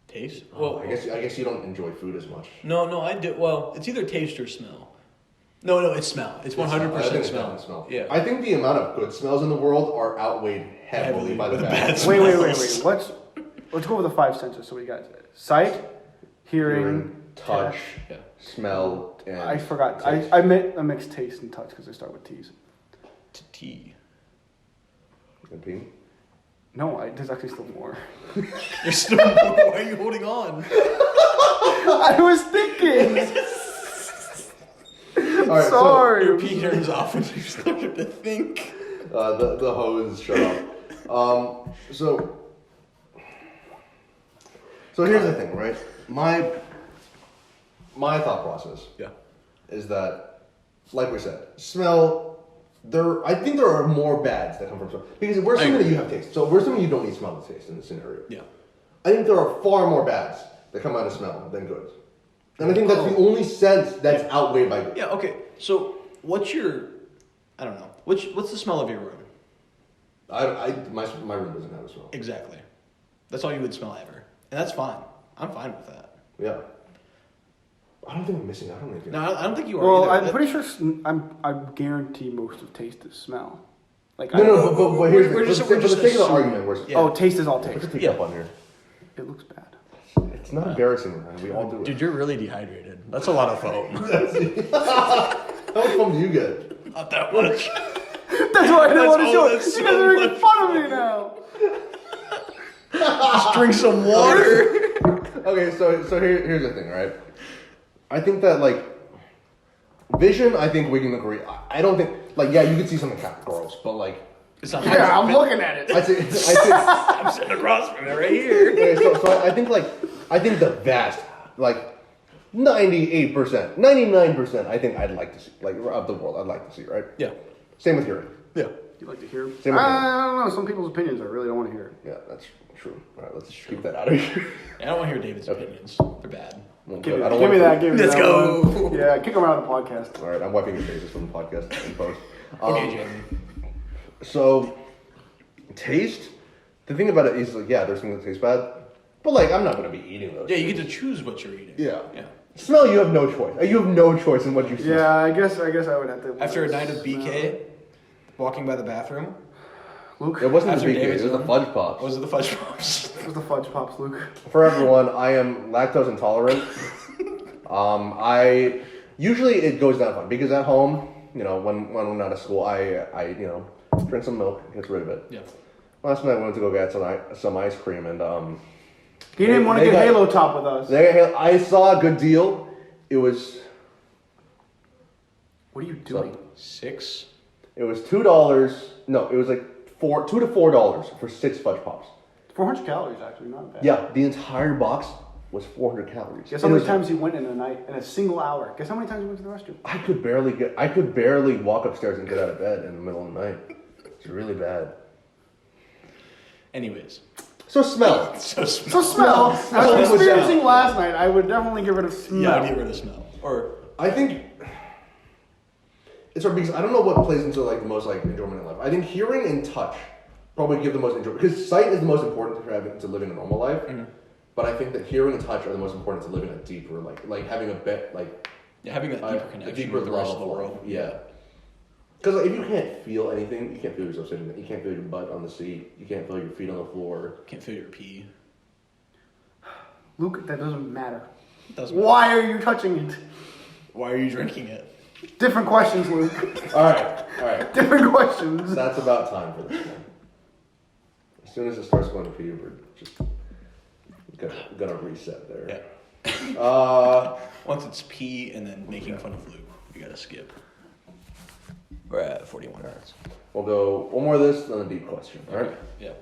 Taste? Well, I guess you don't enjoy food as much. No, I do. Well, it's either taste or smell. No, it's smell. It's 100% smell. Yeah. I think the amount of good smells in the world are outweighed heavily by the bad. Wait. Let's go over the 5 senses. So we got sight, hearing, touch, Yeah. smell, and I forgot. taste. I mixed taste and touch because they start with T's. T. And pee? No, there's actually still more. You're still. Why are you holding on? I was thinking. All right, Sorry. Your pee turns off when you start to think. The hose shut off. So here's the thing, right? My thought process is that, like we said, smell. I think there are more bads that come from smell because we're assuming that you have taste. So we're assuming you don't need smell to taste in this scenario. Yeah. I think there are far more bads that come out of smell than goods, and I think that's the only sense that's outweighed by good. Yeah. Okay. So what's your? I don't know. What's the smell of your room? My room doesn't have a smell. Exactly. That's all you would smell ever, and that's fine. I'm fine with that. Yeah. I don't think I'm missing out on anything. No, I don't think you are. Well, either. I'm pretty sure. I guarantee most of taste is smell. Like No, but here's we're the just thing. For the sake of the assuming. argument, Yeah. Oh, taste is all put taste. your teeth Yeah. up on here. It looks bad. It's not embarrassing, man. We all do it. Dude, you're really dehydrated. That's a lot of foam. How much foam do you get? Not that much. That's why I don't want to show it. that's You so guys are making much fun of me now. Just drink some water. Okay, so here's the thing, right? I think that like vision, I think we can agree. I don't think like you can see something kind of gross, but like It's not. Yeah, I'm looking at it. I'd say I'm sitting across from it right here. okay, so I think the vast like 98%, 99%. I think I'd like to see like of the world. I'd like to see, right? Yeah. Same with hearing. Yeah. You like to hear? Same with I don't know. Some people's opinions I really don't want to hear. Yeah, that's true. All right, let's keep that out of here. I don't want to hear David's opinions. They're bad. Give me I don't that. want Give me Let's that go. one. Yeah, kick them out of the podcast. All right, I'm wiping your faces from the podcast in post. Okay, Jamie. So, taste. The thing about it is, like, yeah, there's things that taste bad, but like, I'm not gonna be eating those. Yeah, you get to choose what you're eating. Yeah. Yeah. Smell, you have no choice. You have no choice in what you smell. Yeah, I guess I would have to. After a night of BK, walking by the bathroom. Luke, It wasn't After the BK, David's it was the done. fudge pops. Was it the fudge pops? it was the fudge pops, Luke. For everyone, I am lactose intolerant. I usually it goes down fine because at home, when I'm out of school, I drink some milk, gets rid of it. Yeah. Last night I went to go get some ice cream and He didn't want to get Halo Top with us. I saw a good deal. It was What are you doing? $6. It was $2. No, it was like $2 to $4 for 6 fudge pops. 400 calories, actually, not bad. Yeah, the entire box was 400 calories. Guess how many times he went in a night in a single hour? Guess how many times he went to the restroom? I could barely walk upstairs and get out of bed in the middle of the night. It's really bad. Anyways. So smell. So smell. After experiencing last night, I would definitely get rid of smell. Yeah, I'd get rid of smell. Or I think it's hard because I don't know what plays into like the most like enjoyment in life. I think hearing and touch probably give the most enjoyment because sight is the most important to living a normal life. Mm-hmm. But I think that hearing and touch are the most important to living a deeper like having a bit like having that deeper connection with the rest of the world. Yeah. Because like, if you can't feel anything, you can't feel yourself sitting there. You can't feel your butt on the seat. You can't feel your feet on the floor. Can't feel your pee. Luke, that doesn't matter. It doesn't matter. Why are you touching it? Why are you drinking it? Different questions, Luke. All right. Different questions. That's about time for this one. As soon as it starts going to pee, we're just gonna reset there. Yeah. Once it's pee and then making fun of Luke, we gotta skip. We're at 41 minutes. We'll go one more of this, then a deep question. All right. Yeah.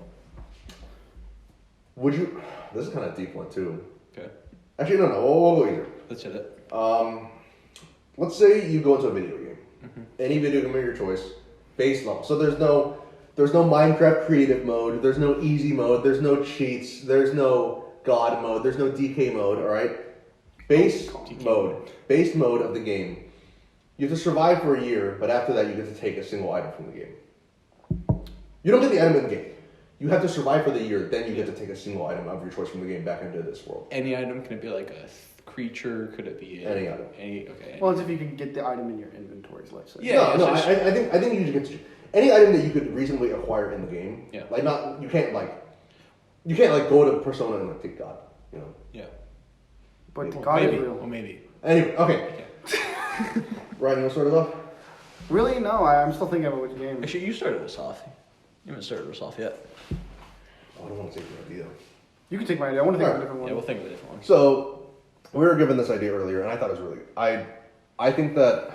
Would you? This is kind of a deep one too. Okay. Actually, no. We'll go easier. Let's hit it. Let's say you go into a video game. Any video game of your choice, base level. So there's no Minecraft creative mode. There's no easy mode. There's no cheats. There's no God mode. There's no DK mode. All right. Base mode of the game. You have to survive for a year, but after that, you get to take a single item from the game. You don't get the item in the game. You have to survive for the year, then you get to take a single item of your choice from the game back into this world. Any item? Can it be like a creature? Could it be any item? Okay. Well, it's if you can get the item in your inventories, let's say. Yeah. I think you just get any item that you could reasonably acquire in the game. Yeah. Like you can't go to Persona and like take God. You know. Yeah. But God is maybe. real. Well, maybe. Anyway, okay. Ryan, you want to start it off? Really? No, I'm still thinking about which game. Actually, you started us off. You haven't started us off yet. Oh, I don't want to take your idea. You can take my idea. I want to think of a different one. Yeah, we'll think of a different one. So, we were given this idea earlier, and I thought it was really good. I think that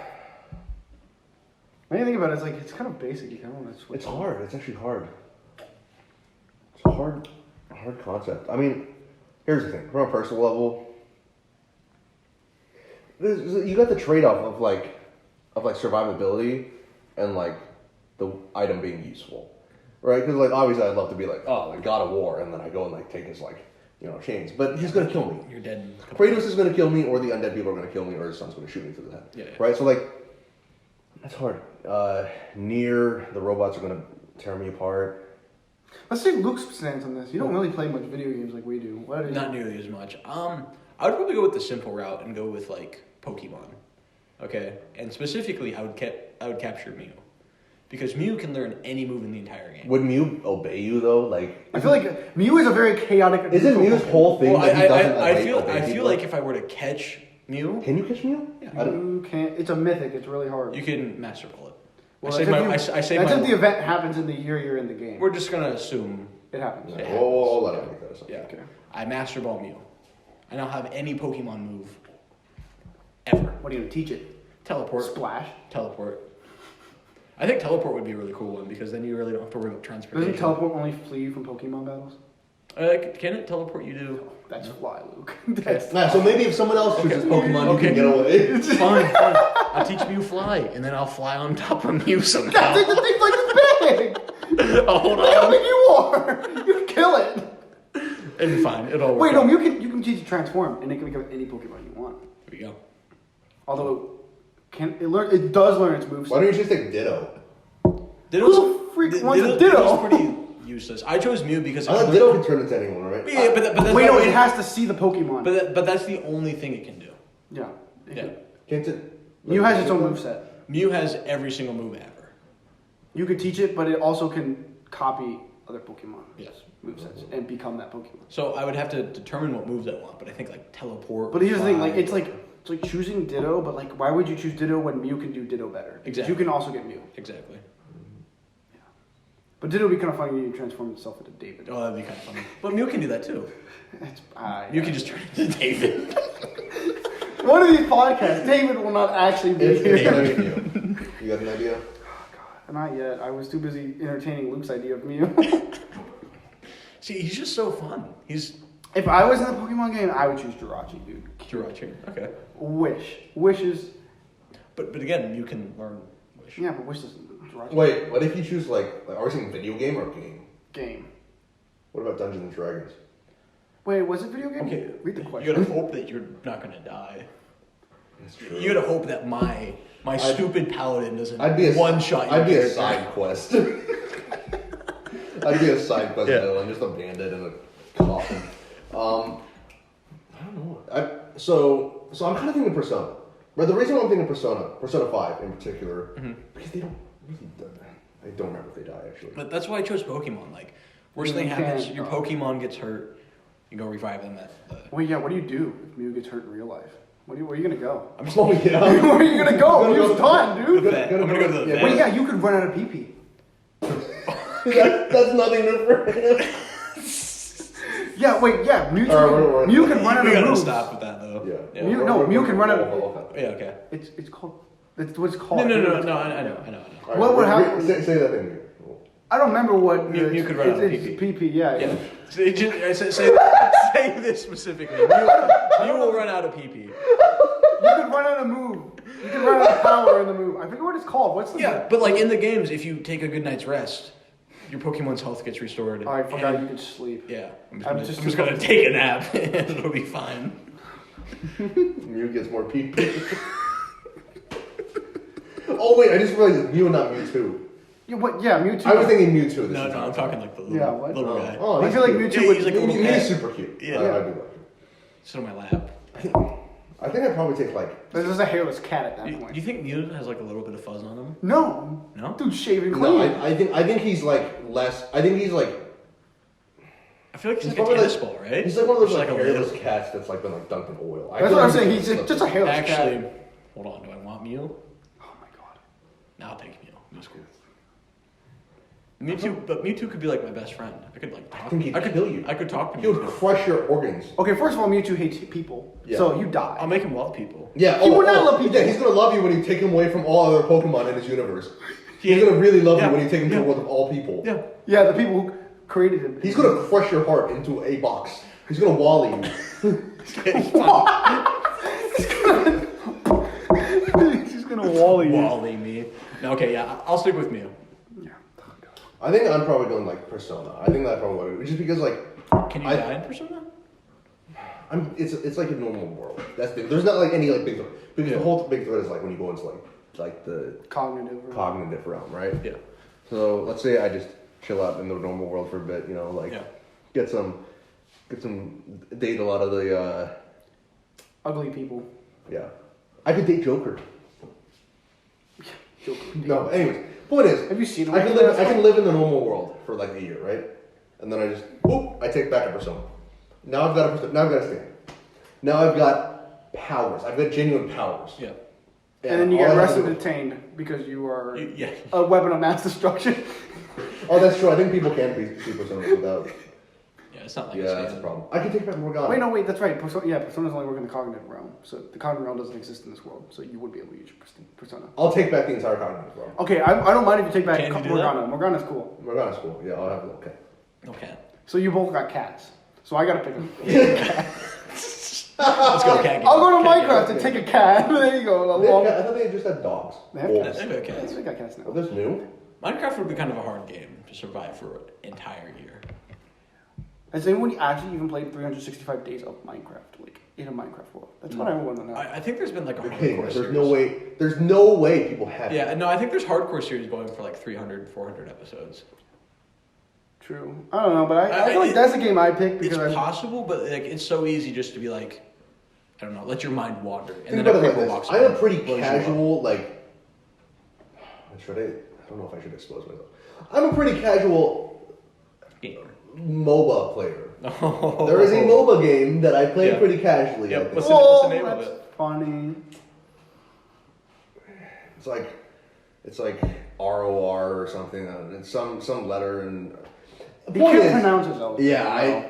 When you think about it, it's like it's kind of basic. You kind of want to switch. it's hard. It's actually hard. It's a hard concept. I mean, here's the thing. From a personal level, you got the trade-off of survivability and like the item being useful, right? Because like obviously I'd love to be like, oh, like God of War, and then I go and like take his like chains, but he's gonna kill me. You're dead. Kratos is gonna kill me, or the undead people are gonna kill me, or his son's gonna shoot me through the head. Yeah. Right. So like, that's hard. Near the robots are gonna tear me apart. Let's take Luke's stance on this. You don't really play much video games like we do. What is Not nearly as much. I would probably go with the simple route and go with like Pokemon. Okay, and specifically, I would capture Mew, because Mew can learn any move in the entire game. Would Mew obey you though? Like, I feel like Mew is a very chaotic. Isn't Mew's whole thing Well, that he doesn't I obey feel people? like if I were to catch Mew, Can you catch Mew? Yeah. I don't. You can't. It's a mythic. It's really hard. you can Master Ball it. Well, I say that's if the event happens in the year you're in the game. We're just gonna assume. It happens. Yeah. We'll let him make that assumption. Yeah. Okay. I Master Ball Mew. I don't have any Pokemon move. Ever. What are you gonna teach it? Teleport. Splash. Teleport. I think teleport would be a really cool one, because then you really don't have to worry about transportation. Doesn't teleport only flee from Pokemon battles? Can it teleport you to? That's fly, Luke. That's Nah, so maybe if someone else chooses Pokemon, you can get away. Fine. I'll teach Mew fly, and then I'll fly on top of Mew somehow. That's the thing's like this big. Oh, hold Look how on. big you are. You can kill it. It'll be fine. It'll work. Wait, no, out. you can teach it to transform, and it can become any Pokemon you want. Here we go. Although, it does learn its moves. Why don't you just take Ditto? Ditto's Who the freak wants a Ditto? Ditto's pretty useless. I chose Mew because I thought Ditto can turn into anyone, right? Yeah, but that's Wait, not no, what it has to see the Pokemon. But that's the only thing it can do. Yeah. Yeah. Can't it? Mew has its own moveset. Mew has every single move ever. You could teach it, but it also can copy other Pokemon. Yes. Movesets and become that Pokemon. So I would have to determine what moves I want, but I think like teleport. But here's the thing, fly, like it's like choosing Ditto, but like why would you choose Ditto when Mew can do Ditto better? Because Exactly. you can also get Mew. Exactly. But Ditto would be kind of funny when you transform itself into David. Oh, that'd be kind of funny. But Mew can do that too. It's, You can just turn into David. One of these podcasts, David will not actually be It's here. gonna be you. You got an idea? Not yet. I was too busy entertaining Luke's idea of Mew. See, he's just so fun. He's If I was in the Pokemon game, I would choose Jirachi, dude. Jirachi. Okay. Wish is. But again, you can learn Wish. Yeah, but Wish doesn't. Jirachi. Wait, what if you choose like are we saying video game or game? Game. What about Dungeons and Dragons? Wait, was it video game? Okay. Read the You question. gotta hope that you're not gonna die. That's true. You gotta hope that my stupid paladin doesn't I'd be a one shot. I'd be a side quest. I'd be a side quest Yeah. villain, just a bandit in a coffin. I don't know. So I'm kind of thinking Persona. But the reason why I'm thinking Persona 5 in particular, because they don't I don't remember if they die actually. But that's why I chose Pokemon. Like, worst thing happens, your Pokemon gets hurt, you go revive them. Well, yeah. What do you do if Mew gets hurt in real life? Where are you gonna go? I'm just Oh yeah. Where are you gonna go? Mew's done, dude. I'm gonna go to the vet. Wait, yeah, you could run out of pee. That's nothing new for him. Yeah, wait, yeah. Mew can run out We of gotta moves. stop with that though. Yeah. Mew can run out. Yeah, okay. It's called. That's what it's called. No, I know. Right, What would happen? Say that thing. I don't remember what. Mew could run out of It's PP. PP, yeah. Yeah. Say this specifically. You will run out of PP. You could run out of move. You can run out of power in the move. I forget what it's called. What's the Yeah, but like in the games, if you take a good night's rest, your Pokemon's health gets restored. Oh, I forgot and- you could sleep. Yeah, I'm just just gonna take a nap and it'll be fine. Mew gets more PP. Oh wait, I just realized Mew and not Mewtwo. Yeah, what? Yeah, Mewtwo. I was thinking Mewtwo. No, I'm talking like the little, Yeah, what? little guy. Oh, I feel like cute. Mewtwo Yeah, would. he's like a little He's cat. super cute. Yeah. I do like him. Sit on my lap. I think I'd probably take like. There's a hairless cat at that Do point. you think Mew has like a little bit of fuzz on him? No. No? Dude's shaving clean. No, I think he's like less. I think he's like. I feel like he's like a probably tennis ball, right? He's like one of those Just like a hairless little- cats that's like been like dunked in oil. That's what I'm saying. He's just a hairless Actually, cat. hold on. Do I want Mew? Oh my god. No, I'll take Mew. Mew's cool. Mewtwo, but Mewtwo could be like my best friend. I could like talk. I think he'd could kill you. I could talk to He would Mewtwo. crush your organs. Okay, first of all, Mewtwo hates people, Yeah. so you die. I'll make him love people. Yeah, He would not love people. Yeah, he's gonna love you when you take him away from all other Pokemon in his universe. He's gonna really love Yeah. you when you take him to Yeah. the world of all people. Yeah. Yeah, the people who created him. He's gonna crush your heart into a box. He's gonna wally you. He's gonna wally you. Wally me. No, okay, yeah, I'll stick with Mew. Yeah. I think I'm probably going like Persona. I think that's probably what just because like Can you I- die in Persona? it's like a normal world. That's the, there's not like any like big threat because Yeah. the whole big threat is like when you go into like the Cognitive. cognitive realm, right? Yeah. So let's say I just chill out in the normal world for a bit, you know, like Yeah. get some date a lot of the Ugly people. yeah. I could date Joker. Joker. No, anyways, point is, Have you seen him? I can live in the normal world for like a year, right? And then I just I take back a persona. Now I've got a stand. Now I've got powers. I've got genuine powers. Yeah. And then you all get I have arrested to and do- detained because you are Yeah. a weapon of mass destruction. Oh, that's true. I think people can be personas without. Yeah, it's not like Yeah, a that's a stand. problem. I can take back Morgana. Wait, that's right. Personas only work in the cognitive realm. So the cognitive realm doesn't exist in this world. So you would be able to use your persona. I'll take back the entire cognitive realm. Okay, I don't mind if you take back Can you do Morgana. that? Morgana's cool. Morgana's cool. Yeah, I'll have it. Okay. Okay. So you both got cats. So I gotta pick them. Let's go, cat. I'll go to Cat Minecraft game. and take a cat. There you go. I thought they just had dogs. They have Wolves. cats. They have cats. They got cats Oh, now. there's new. Minecraft would be kind of a hard game to survive for an entire year. Has anyone actually even played 365 days of Minecraft, like in a Minecraft world? That's what I want to know. I think there's been like a You're kidding. hardcore There's series. no way. There's no way people have. Yeah, no, I think there's hardcore series going for like 300, 400 episodes. True. I don't know, but I feel like that's a game I picked It's because possible, but like it's so easy just to be like, I don't know, let your mind wander, and Think then a about it like creeper this. walks I'm in, a pretty blows you up. casual, like. Should I? I don't know if I should expose myself. I'm a pretty casual Gamer. MOBA player. Oh. There is a MOBA game that I play Yeah. pretty casually. Yeah, I think. what's the name of that's it? funny. It's like ROR or something. It's some letter and. He can't pronounce his own. Yeah,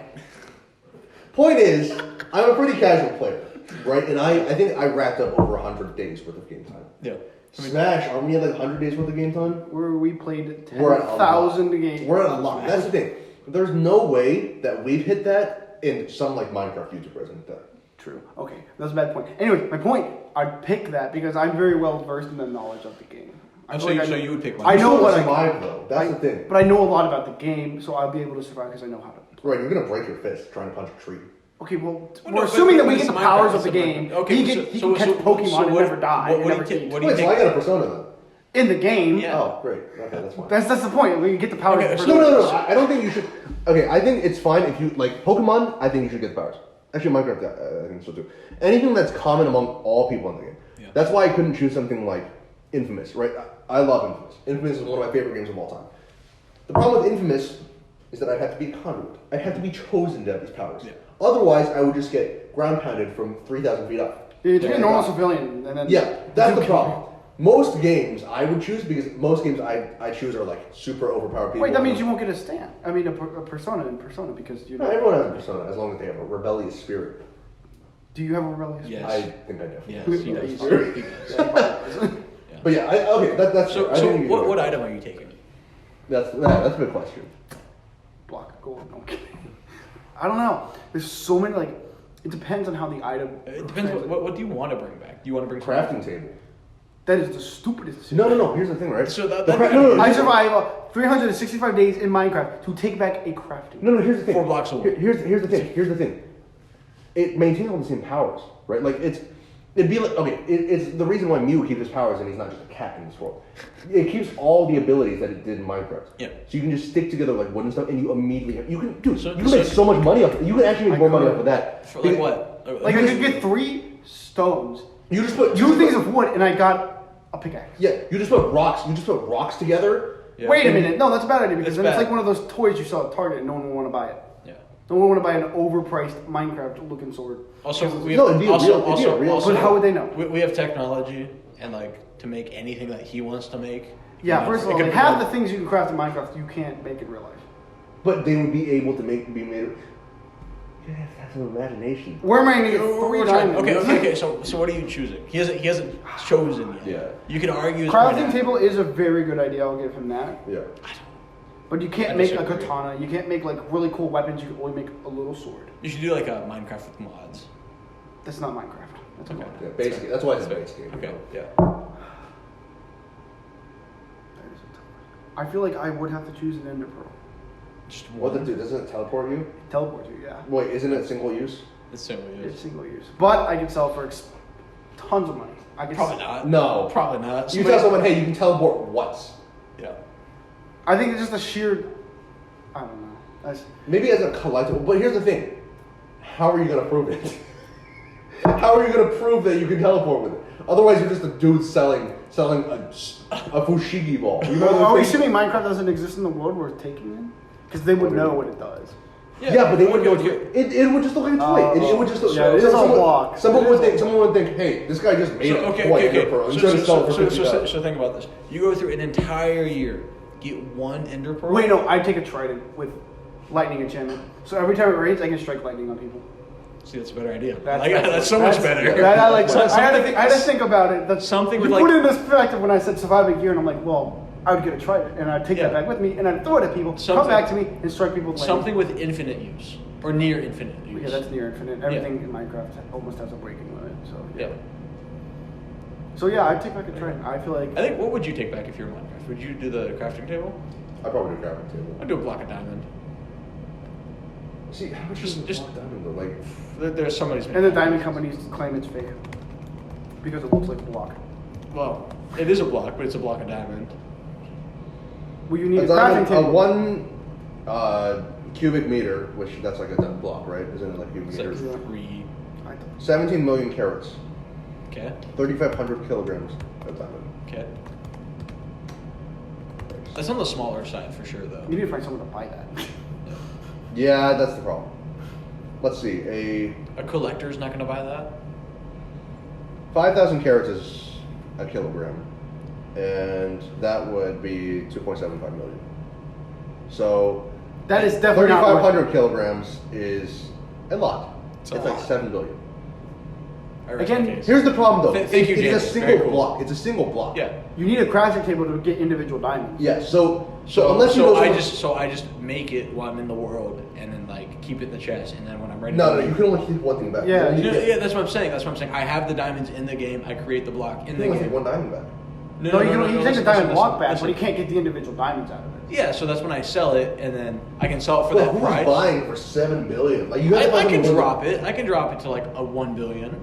Point is, I'm a pretty casual player, right? And I think I racked up over 100 days worth of game time. Yeah. Smash, aren't we at like 100 days worth of game time? Where we played We're at a lot. 10,000 games. We're at a lot. That's the thing. There's no way that we've hit that, and some like Minecraft YouTubers haven't hit that. True. Okay, that's a bad point. Anyway, my point, I'd pick that because I'm very well versed in the knowledge of the game. I feel like I So know- you would pick I know You're what gonna I survive though. That's the thing. But I know a lot about the game, so I'll be able to survive because I know how to. Right, you're gonna break your fist trying to punch a tree. Okay, well, Well, we're no, assuming but that we it's get the Minecraft, powers of it's the a game. Minecraft. Okay, he can catch Pokemon and what- never die. what and do you never take- age. what do you Wait, so think? I got a persona then. In the game, Yeah. Oh, great. Okay, that's fine. that's the point. We get the powers. Okay, of the so- person. No. I don't think you should. Okay, I think it's fine if you like Pokemon. I think you should get the powers. Actually, Minecraft, I think so too. Anything that's common among all people in the game. Yeah. That's why I couldn't choose something like Infamous, right? I love Infamous. Infamous is one of my favorite games of all time. The problem with Infamous is that I'd have to be a conduit. I'd have to be chosen to have these powers. Yeah. Otherwise, I would just get ground pounded from 3,000 feet up. You're a normal civilian, and then that's the problem. Most games I would choose because most games I choose are like super overpowered people. Wait, that means you won't get a stand. I mean, a persona in Persona because you. No, everyone has a persona as long as they have a rebellious spirit. Do you have a rebellious? Yes. I think I do. Yes, he does. He does. Yeah. But yeah, that's so. fair. So what item are you taking? That's a good question. Block of gold. No, I'm kidding. I don't know. There's so many like. It depends on how the item. It depends. What do you want to bring back? Do you want to bring Crafting table. That is the stupidest decision. No. Here's the thing, right? So I survive 365 days in Minecraft to take back a crafting. No. Here's the thing. 4 blocks away. Here's the thing. It maintains all the same powers, right? Like it'd be like it's the reason why Mew keeps his powers and he's not just a cat in this world. It keeps all the abilities that it did in Minecraft. Yeah. So you can just stick together like wooden stuff, and you immediately you can So make so much money off it. You can actually make more money off of that. For like what? Like I could get 3 stones, You just put 2 things of wood, and I got a pickaxe. Yeah, you just put rocks together. Yeah. Wait a minute, no, that's a bad idea because It's then it's bad. like one of those toys you saw at Target and no one will want to buy it. Yeah. No one will want to buy an overpriced Minecraft-looking sword. Also, we No, have, it'd be a real- But how would they know? We have technology and like to make anything that he wants to make. Yeah, you know, first of it all, could like, be half done. the things you can craft in Minecraft you can't make in real life. But they would be able to be made. You have some imagination. Where am I going to get We're 3 trying- diamonds? Okay. So what are you choosing? He hasn't chosen yet. Yeah. You can argue. his point Crafting out. table is a very good idea. I'll give him that. Yeah. But you I can't make a disagree. katana. You can't make like really cool weapons. You can only make a little sword. You should do like a Minecraft with mods. That's not Minecraft. That's a Okay. mod. Yeah, basically, that's why it's a base game. Okay. Yeah. That is a tough one. I feel like I would have to choose an ender pearl. Just What one. does it do? Doesn't it teleport you? Teleport you, yeah. Wait, isn't it single use? It's simple. It's single use. But I can sell it for tons of money. I can Probably not. No. Probably not. You tell someone, hey, you can teleport once. Yeah. I think it's just a sheer. I don't know. That's, Maybe as a collectible, but here's the thing. How are you going to prove it? How are you going to prove that you can teleport with it? Otherwise, you're just a dude selling a fushigi ball. You know are we those things? assuming Minecraft doesn't exist in the world we're taking in? Because they would know what it does. Yeah, but they wouldn't know. Okay. It would just look like a toy. It would just look. yeah, it is all block. Someone It would is think. all Someone would think, hey, this guy just made So, a okay. toy Ender Pearl. He's trying to sell it for $50. So think about this. You go through an entire year, get 1 ender pearl. Wait, no, I take a trident with lightning enchantment. So every time it rains, I can strike lightning on people. See, that's a better idea. That's- That's so much better. That, I like. So- I had to think about it. That's something you with, put like- it in this perspective when I said survive a year, and I'm like, well, I would get a trident, and I'd take Yeah. that back with me, and I'd throw it at people, come Something- back to me, and strike people with lightning. Something with infinite use or near infinite use. Yeah, that's near infinite. Everything in Minecraft almost has a breaking limit. So Yeah. So yeah, I'd take back a trident. I feel like I think. What would you take back if you were Minecraft? Would you do the crafting table? I probably do crafting table. I'd do a block of diamond. See, how much Just- is just- just diamond though? Like, There's somebody's. and the diamond companies claim it's fake because it looks like a block. Well, it is a block, but it's a block of diamond. Well, you need a a crafting diamond, table. 1 cubic meter, which that's like a block, right? Isn't it like cubic It's like meters? 3. 17 million carats, Okay. 3,500 kilograms of diamond. Okay. That's on the smaller side for sure, though. You need to find someone to buy that. Yeah, that's the problem. Let's see, A collector's not going to buy that. 5,000 carats is a kilogram, and that would be 2.75 million. So That is definitely not worth 3,500 kilograms is a lot. It's It's a like lot. 7 billion. I rest Again, my case. Here's the problem, though. Thank you, It's James. a single Very cool. block. It's a single block. Yeah. You need a crafting table to get individual diamonds. Yeah. So unless you so know I someone- just make it while I'm in the world, and then like keep it in the chest, and then when I'm ready. No, to no, you can only keep one thing back. Yeah, you You know, can yeah, that's what I'm saying. That's what I'm saying. I have the diamonds in the game. I create the block in the only game. take one diamond back. No, you can take listen, the diamond listen, block back, listen. but you can't get the individual diamonds out of it. Yeah, so that's when I sell it, and then I can sell it for Well, that who's price. buying for 7 billion? Like you have to I find can someone- drop it. I can drop it to like a 1 billion.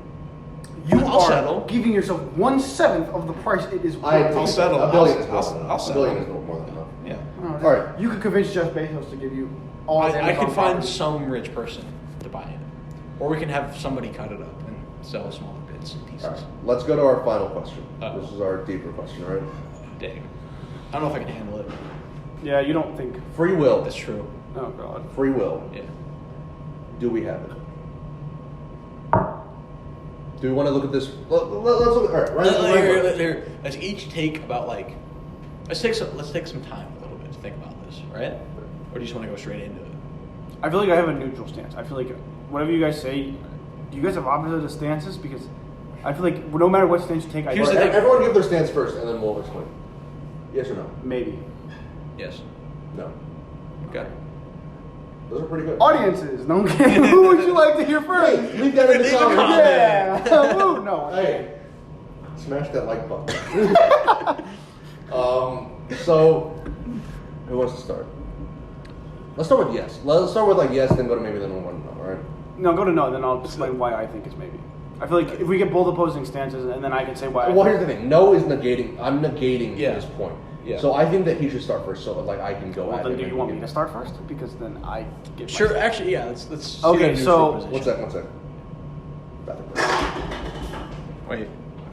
You I'll are settle. giving yourself 1/7 of the price it is worth. I'll settle. A billion is I'll more than enough. settle. A billion is more than enough. Yeah. All Alright. You could convince Jeff Bezos to give you all his I Amazon can find properties. some rich person to buy it, or we can have somebody cut it up and sell smaller bits and pieces. All right. Let's go to our final question. Uh-oh. This is our deeper question, all right? Dang. I don't know if I can handle it. Yeah, you don't think. Free will. That's true. Oh, God. Free will. Yeah. Do we have it? Do we want to look at this? Let's look. All right, right. Let's each take about like, let's take some time a little bit to think about this, right? Or do you just want to go straight into it? I feel like I have a neutral stance. I feel like whatever you guys say, do you guys have opposite stances? Because I feel like no matter what stance you take, Here's the thing. Everyone give their stance first, and then we'll explain. Yes or no? maybe. Yes. No. Okay. Those are pretty good. Audiences, no one cares. Who would you like to hear first? Hey, leave that in the comments. Yeah. Woo, no. Hey, smash that like button. So, who wants to start? Let's start with yes. Let's start with like yes, then go to maybe, then we'll want to know, all right? No, go to no, then I'll explain why I think it's maybe. I feel like if we get both opposing stances, and then I can say why. Well, here's the thing. No is negating. I'm negating Yeah. this point. Yeah. So I think that he should start first, so like I can go. Well, at then him do and you he want me can- to start first? Because then I get. Sure. my- Actually, yeah. Let's. see Okay, that so- neutral One position. second. Bathroom. Wait.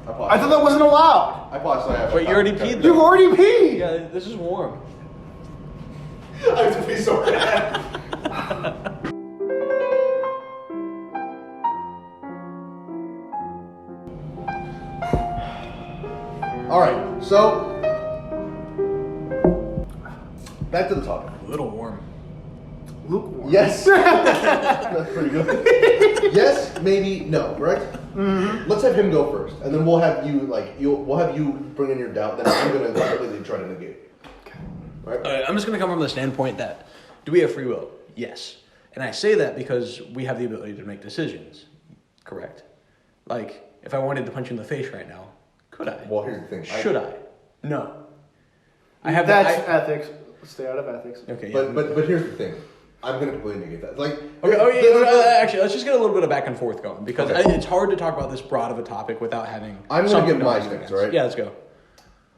I paused. I thought that wasn't allowed. I paused. So I have. Wait, you already peed, though. You've already peed. Yeah, this is warm. I have to pee so bad. All right, so back to the topic. A little warm. Lukewarm. Yes, that's pretty good. Yes, maybe, no, correct? Mm-hmm. Let's have him go first, and then we'll have you we'll have you bring in your doubt. Then I'm gonna completely try to negate. Right? I'm just going to come from the standpoint that, do we have free will? Yes. And I say that because we have the ability to make decisions. Correct? Like, if I wanted to punch you in the face right now, could I? Well, here's the thing. Should I? No. I have That's ethics. Stay out of ethics. Okay, yeah. But here's the thing. I'm gonna completely negate that. Like, Okay, oh yeah, actually, let's just get a little bit of back and forth going, because Okay. it's hard to talk about this broad of a topic without having I'm gonna something give to my argue stance, against. right? Yeah, let's go.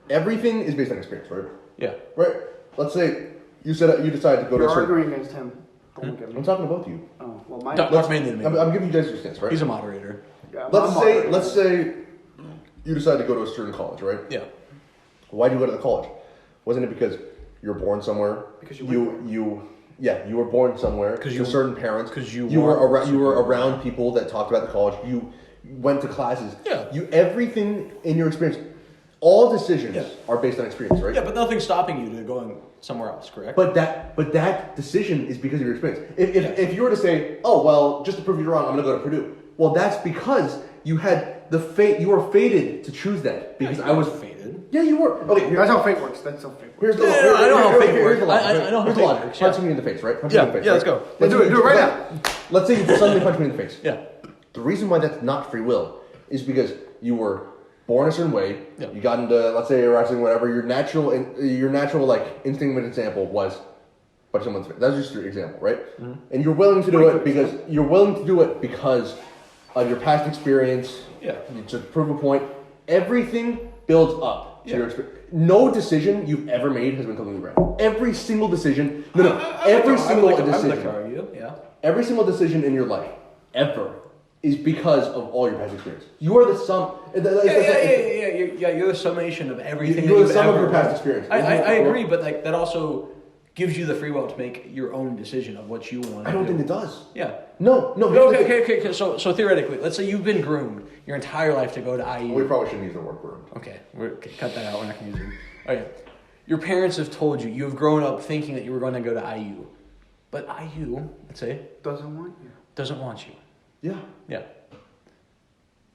everything is based on experience, right? Yeah. Right. Let's say you decided to go You're to a certain. arguing against him. Don't look at me. I'm talking about you. Oh, well, my. Talk mainly to me. I'm giving you guys your stance, right? He's a moderator. Yeah, Let's say you decide to go to a certain college, right? Yeah. Why'd you go to the college? Wasn't it because you were born somewhere? Because you were born somewhere. 'Cause to you- certain parents. 'cause you were want- around people that talked about the college. You went to classes. Yeah. Everything in your experience, all decisions Yeah. are based on experience, right? Yeah, but nothing's stopping you to going somewhere else, correct? But that decision is because of your experience. If you were to say, oh well, just to prove you wrong, I'm going to go to Purdue. Well, that's because you had the fate. You were fated to choose that because I was fated. Yeah, you were. Okay, That's how fate works. That's how fate works. here's the Yeah, I know how fate here's works. the logic. I know how Here's the fate logic. works, yeah. Punch me in the face, right? Punch Yeah, me in the face. yeah, let's right? go. Let's Do it right now. Let's say you suddenly punch me in the face. Yeah. The reason why that's not free will is because you were born a certain way. Yeah. You got into, let's say, wrestling, whatever. Your natural like instinct and example was punch someone's face. That's just your example, right? Mm-hmm. And you're willing to do it because of your past experience. Yeah. To prove a point, everything builds up to Yeah. your experience. No decision you've ever made has been completely random. Every single decision. Every single I would like to decision. argue, yeah. Every single decision in your life, ever, is because of all your past experience. You are the sum. Yeah. You're the summation of everything. You're that the sum you've of your ever- past experience. I agree, but like that also gives you the free will to make your own decision of what you want. I don't think it does. Yeah. No. here's the thing. Okay. So theoretically, let's say you've been groomed your entire life to go to IU. We probably shouldn't use the word groomed. Okay, cut that out. We're not going to use it. Okay. Your parents have told you, you've grown up thinking that you were going to go to IU. But IU, let's say, Doesn't want you. doesn't want you. Yeah. Yeah.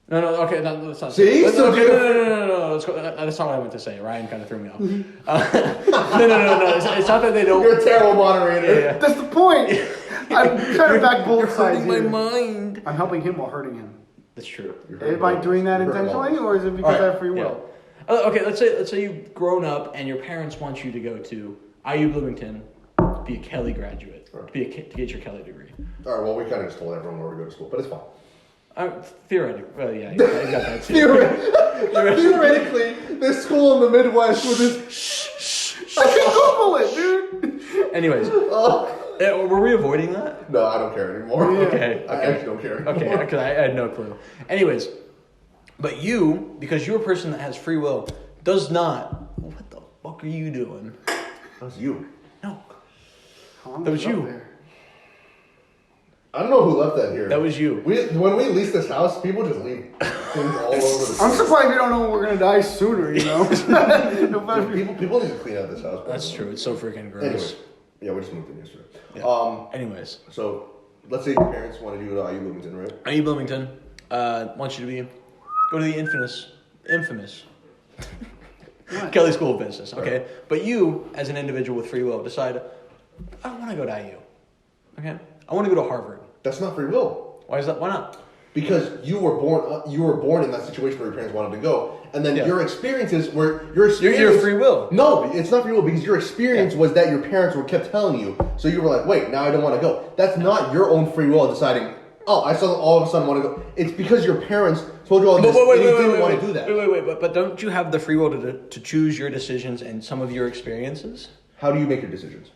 No, okay, let's not. See? Let's, So okay, different. no. Let's go, that's not what I meant to say. Ryan kind of threw me off. No. It's not that they don't. You're a terrible moderator. Yeah. That's the point. I'm trying to back both sides hurting my here. mind. I'm helping him while hurting him. That's true. Am I doing that intentionally, or is it because I have free Yeah. will? Okay, let's say you've grown up and your parents want you to go to IU Bloomington, be a Kelly graduate, to get your Kelly degree. All right, well, we kind of just told everyone where we go to school, but it's fine. Theoretically, well, yeah, you got that too. Theoretically, this school in the Midwest with this. I can Google it, dude. Anyways, were we avoiding that? No, I don't care anymore. Okay. I actually don't care anymore. Okay, because I had no clue. Anyways, but you, because you're a person that has free will does not. What the fuck are you doing? That was you. No, Calm that was yourself you. there. I don't know who left that here. That was you. When we lease this house, people just leave things all over the I'm place. surprised you don't know we're gonna die sooner. You know. People need to clean out this house. That's true. It's so freaking gross. Anyway, yeah, we just moved in yesterday. Yeah. Anyways, So let's say your parents want to do IU Bloomington, right? IU Bloomington wants you to go to the infamous Kelly School of Business. Okay, Right. but you, as an individual with free will, decide I don't want to go to IU. Okay, I want to go to Harvard. That's not free will. Why is that? Why not? Because you were born in that situation where your parents wanted to go, and then Yeah. your experiences were your experience. Your free will. No, it's not free will because your experience was that your parents were kept telling you, so you were like, wait, now I don't want to go. That's not your own free will deciding. Oh, I saw all of a sudden want to go. It's because your parents told you all this, and you didn't want to do that. Wait, but don't you have the free will to choose your decisions and some of your experiences? How do you make your decisions?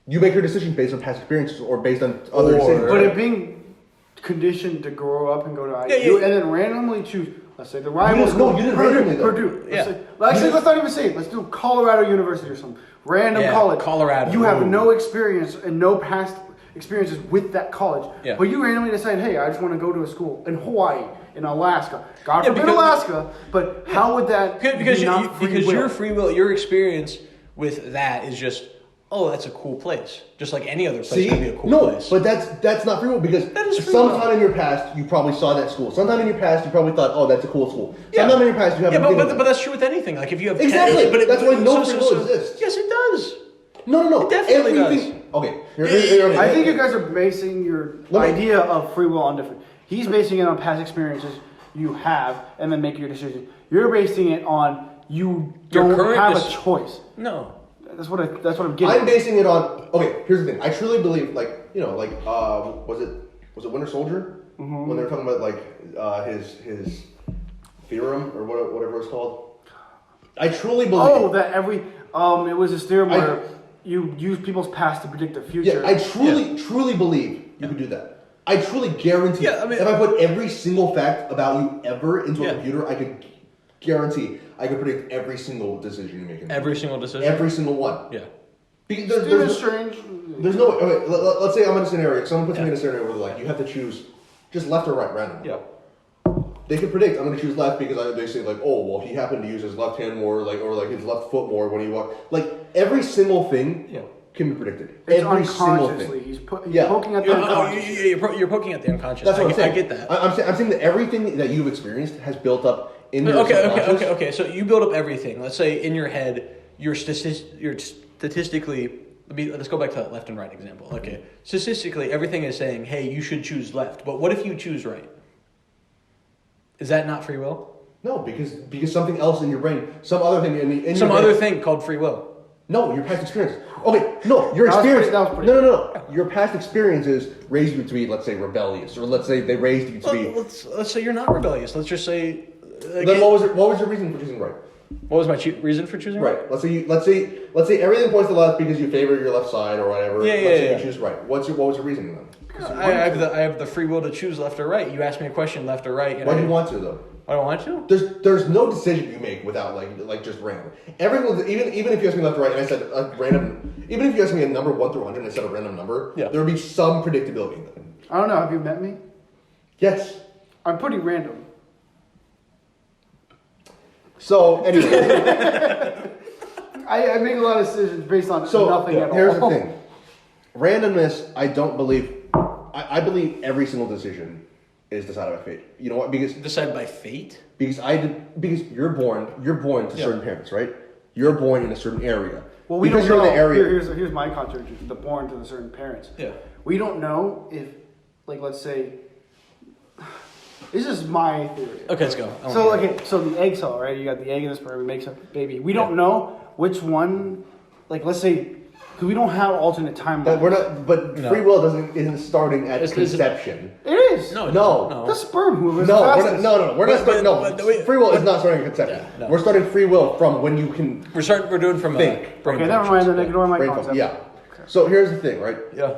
You make your decisions based on past experiences or based on other decisions. But it being conditioned to grow up and go to IU and then randomly choose, let's say the rival school, you didn't randomly though. Purdue. Yeah. Let's not even say it. Let's do Colorado University or some random Yeah, college. Colorado. You have Ooh. no experience and no past experiences with that college. Yeah. But you randomly decide, hey, I just want to go to a school in Hawaii, in Alaska. God forbid because- Alaska. But how would that Because be not free will? your free will, your experience with that is just, oh, that's a cool place. Just like any other place can be a cool place. But that's not free will because That is free will. sometime in your past you probably saw that school. Sometime in your past you probably thought, oh, that's a cool school. Sometime in your past you haven't. but that's true with anything. Like if you have Exactly. That's why no free will so- exists. Yes, it does. No. It definitely Everything. Okay. Here- I think you guys are basing your idea of free will on different. He's basing it on past experiences you have, and then making your decision. You're basing it on you Your don't current have dec- a choice. No. That's what I'm getting. I'm basing it on. Okay. Here's the thing. I truly believe, was it Winter Soldier when they were talking about his theorem or whatever it's called. I truly believe. Oh, that it was this theorem where you use people's past to predict the future. Yeah, I truly believe you could do that. I truly guarantee. Yeah, I mean- if I put every single fact about you ever into a Yeah. computer, I could guarantee I could predict every single decision you make. Every single decision. Every single one. Yeah. Because Stephen there's Strange. no way. Okay, let's say I'm in a scenario. Someone puts me in a scenario where you have to choose just left or right randomly. Yeah. They can predict I'm going to choose left because they say he happened to use his left hand more or his left foot more when he walked. Every single thing can be predicted. It's Every single unconsciously. thing. He's Yeah. poking at the unconscious. You're poking at the unconscious. That's what I'm saying. I get that. I'm saying that everything that you've experienced has built up in your subconscious. Okay. So you build up everything. Let's say in your head, you're statistically. Let's go back to that left and right example. Okay, statistically, everything is saying, "Hey, you should choose left." But what if you choose right? Is that not free will? No, because something else in your brain, some other thing in Some your other head, thing called free will. No, your past experiences. Okay, no, your That was experience. pretty- that was pretty- No. Your past experiences raised you to be, let's say, rebellious, or let's say they raised you to be. Let's say you're not rebellious. Let's just say. Then what was your reason for choosing right? What was my reason for choosing right? Right. Let's say everything points to left because you favor your left side or whatever. Yeah, let's yeah, say yeah. you choose right. What was your reasoning then? I have the free will to choose left or right. You asked me a question, left or right. And Why do you want to though? I don't want to. There's no decision you make without just random. Everyone, even if you ask me left or right and I said a random, even if you ask me a number 1 through 100 and I said a random number, there would be some predictability in that. I don't know. Have you met me? Yes. I'm pretty random. So anyway, I make a lot of decisions based on nothing at all. here's the thing: randomness. I don't believe. I believe every single decision is decided by fate. You know what? Because Decided by fate. Because you're born to certain parents, right? You're born in a certain area. Well, we because don't know. you're in the area. Here's my contradiction: the born to the certain parents. Yeah. We don't know if, let's say, this is my theory. Okay, let's go. So the egg cell, right? You got the egg and the sperm. It makes a baby. We don't know which one. Let's say, because we don't have alternate timelines. But we're not. But No. free will isn't starting at It's- conception. It is. No. The sperm whoever's No, the we're fastest. not, we're not starting. No, wait, free will is not starting at conception. Yeah, no. We're starting free will from when you can We're doing from think. brain Okay, never mind. Then ignore my brain concept. function. Yeah. So here's the thing, right? Yeah.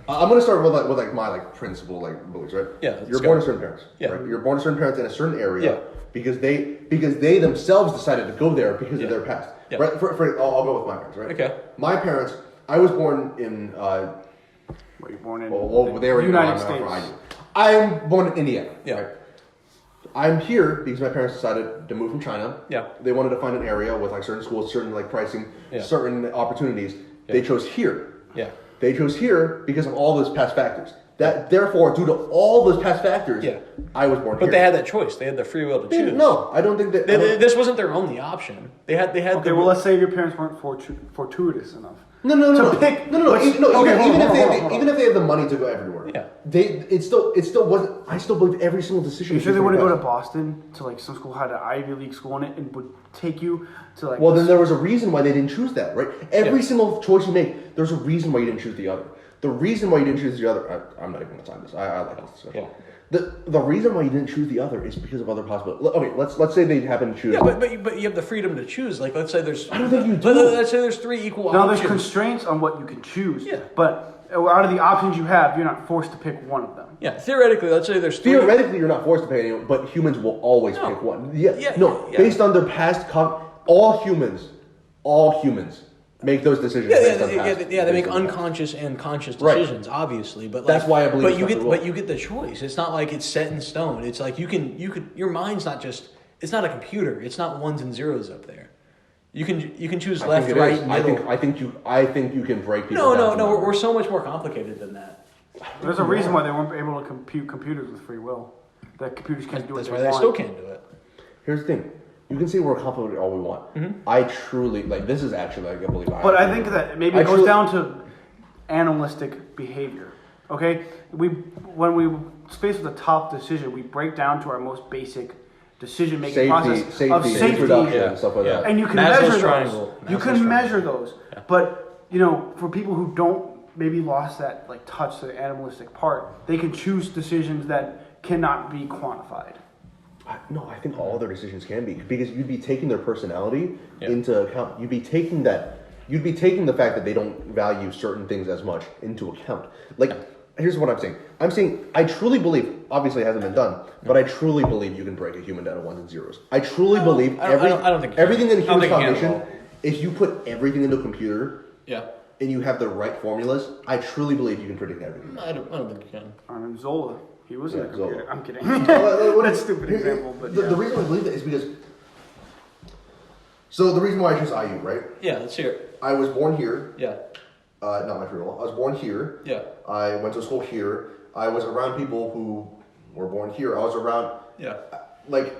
I'm gonna start with my principle beliefs, right? Yeah, let's You're go. born to certain parents. Yeah. Right? You're born to certain parents in a certain area. because they themselves decided to go there because of their past. Yeah. Right? I'll go with my parents. Right. Okay. My parents. I was born in. Were you born in? Well, they were United States. I'm born in Indiana. Yeah. Right? I'm here because my parents decided to move from China. Yeah. They wanted to find an area with like certain schools, certain like pricing, certain opportunities. Yeah. They chose here. Yeah. They chose here because of all those past factors. That therefore, due to all those past factors, I was born here. But they had that choice. They had the free will to choose. No, I don't think that. This wasn't their only option. They had. Okay, well, let's say your parents weren't fortuitous enough. No. Even if they have the money to go everywhere, it still wasn't. I still believe every single decision. You sure they wouldn't go to Boston to like some school had an Ivy League school in it and would take you to like? Well, then there was a reason why they didn't choose that, right? Every single choice you make, there's a reason why you didn't choose the other. The reason why you didn't choose the other, I'm not even going to time this. I like this discussion. Yeah. The reason why you didn't choose the other is because of other possibilities. Okay, let's say they happen to choose. Yeah, but you have the freedom to choose. Like, let's say there's. I don't think you do. Let's say there's 3 equal options. Now, there's constraints on what you can choose. Yeah. But out of the options you have, you're not forced to pick one of them. Yeah, theoretically, let's say there's 3. Theoretically, you're not forced to pick anyone, but humans will always pick one. Based on their past, all humans make those decisions. They make unconscious and conscious decisions, obviously. But that's why I believe. But you get the choice. It's not like it's set in stone. It's like you can. Your mind's not just. It's not a computer. It's not ones and zeros up there. You can choose left, right, middle. I think you can break people. No. We're so much more complicated than that. There's a reason why they weren't able to compute computers with free will. That computers can't do it. That's why they still can't do it. Here's the thing. You can say we're complicated all we want. Mm-hmm. I truly this is actually I believe. But I think that maybe it goes down to animalistic behavior. Okay, when we faced with a tough decision, we break down to our most basic decision-making process of safety, and stuff like that. And you can measure those. You can measure those. Yeah. But for people who don't maybe lost that touch, the animalistic part, they can choose decisions that cannot be quantified. No, I think all their decisions can be because you'd be taking their personality into account. You'd be taking the fact that they don't value certain things as much into account. Here's what I'm saying. I'm saying I truly believe. Obviously, it hasn't been done, but I truly believe you can break a human down to ones and zeros. I truly believe I don't think everything in a human foundation. If you put everything into a computer, and you have the right formulas, I truly believe you can predict everything. I don't think you can. I'm Zola. He was in a computer. Zola. I'm kidding. That's a stupid example. But the reason I believe that is because. So the reason why I chose IU, right? Yeah, let's hear it. I was born here. Yeah. Not my free will. I was born here. Yeah. I went to school here. I was around people who were born here. I was around. Yeah. But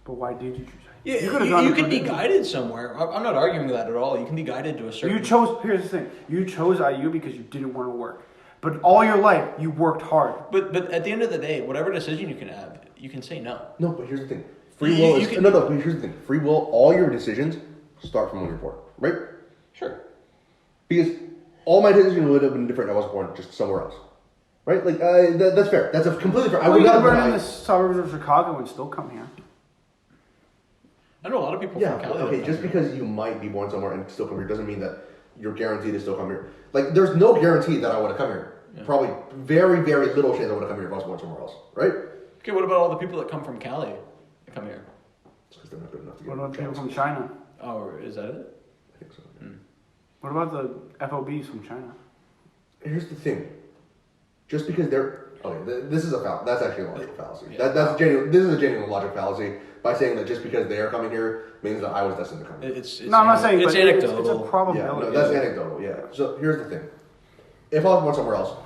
why did you choose? Yeah, you can be guided somewhere. I'm not arguing that at all. You can be guided to a certain. Here's the thing. You chose IU because you didn't want to work. But all your life, you worked hard. But at the end of the day, whatever decision you can have, you can say no. No, but here's the thing. Free will is... No, but here's the thing. Free will, all your decisions start from when you're born, right? Sure. Because all my decisions would have been different if I was born just somewhere else. Right? That's fair. That's a completely fair. I would not born in the suburbs of Chicago and still come here. I know a lot of people from Cali. Okay, just because you might be born somewhere and still come here doesn't mean that you're guaranteed to still come here. There's no guarantee that I would have come here. Yeah. Probably very, very little chance I would have come here if I was born somewhere else, right? Okay, what about all the people that come from Cali that come here? It's because they're not good enough to get What about people from China? Oh, is that it? I think so. What about the FOBs from China? Here's the thing. Just because they're... Okay, this is a fallacy. That's actually a logical fallacy. Yeah. That's genuine. This is a genuine logic fallacy by saying that just because they are coming here means that I was destined to come here. I'm not saying it's anecdotal. It's a probability. Yeah, that's anecdotal, yeah. So here's the thing. If I was born somewhere else,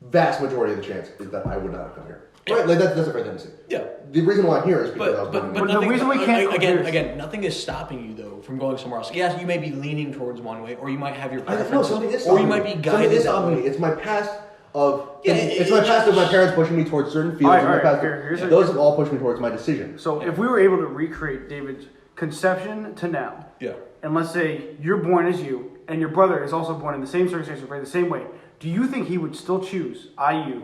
vast majority of the chance is that I would not have come here. Right? That's a fair thing to say. Yeah. The reason why I'm here is because I was born but the reason we can't... Again, nothing is stopping you, though, from going somewhere else. Yes, you may be leaning towards one way, or you might have your preferences, or you might be guided that way. It's my past of... it's my past of my parents pushing me towards certain fields. Those have all pushed me towards my decision. So if we were able to recreate David's conception to now, and let's say you're born as you, and your brother is also born in the same circumstances, the same way, do you think he would still choose IU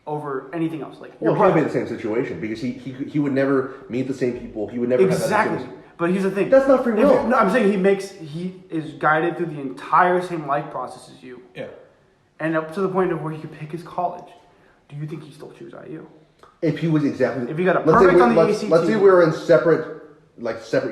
over anything else? Well, he would be in the same situation because he would never meet the same people. He would never have that same... But here's the thing. That's not free will. No, I'm saying he is guided through the entire same life process as you. Yeah. And up to the point of where he could pick his college. Do you think he still choose IU? If he was exactly... If he got a perfect on the ACT... Let's say we were in separate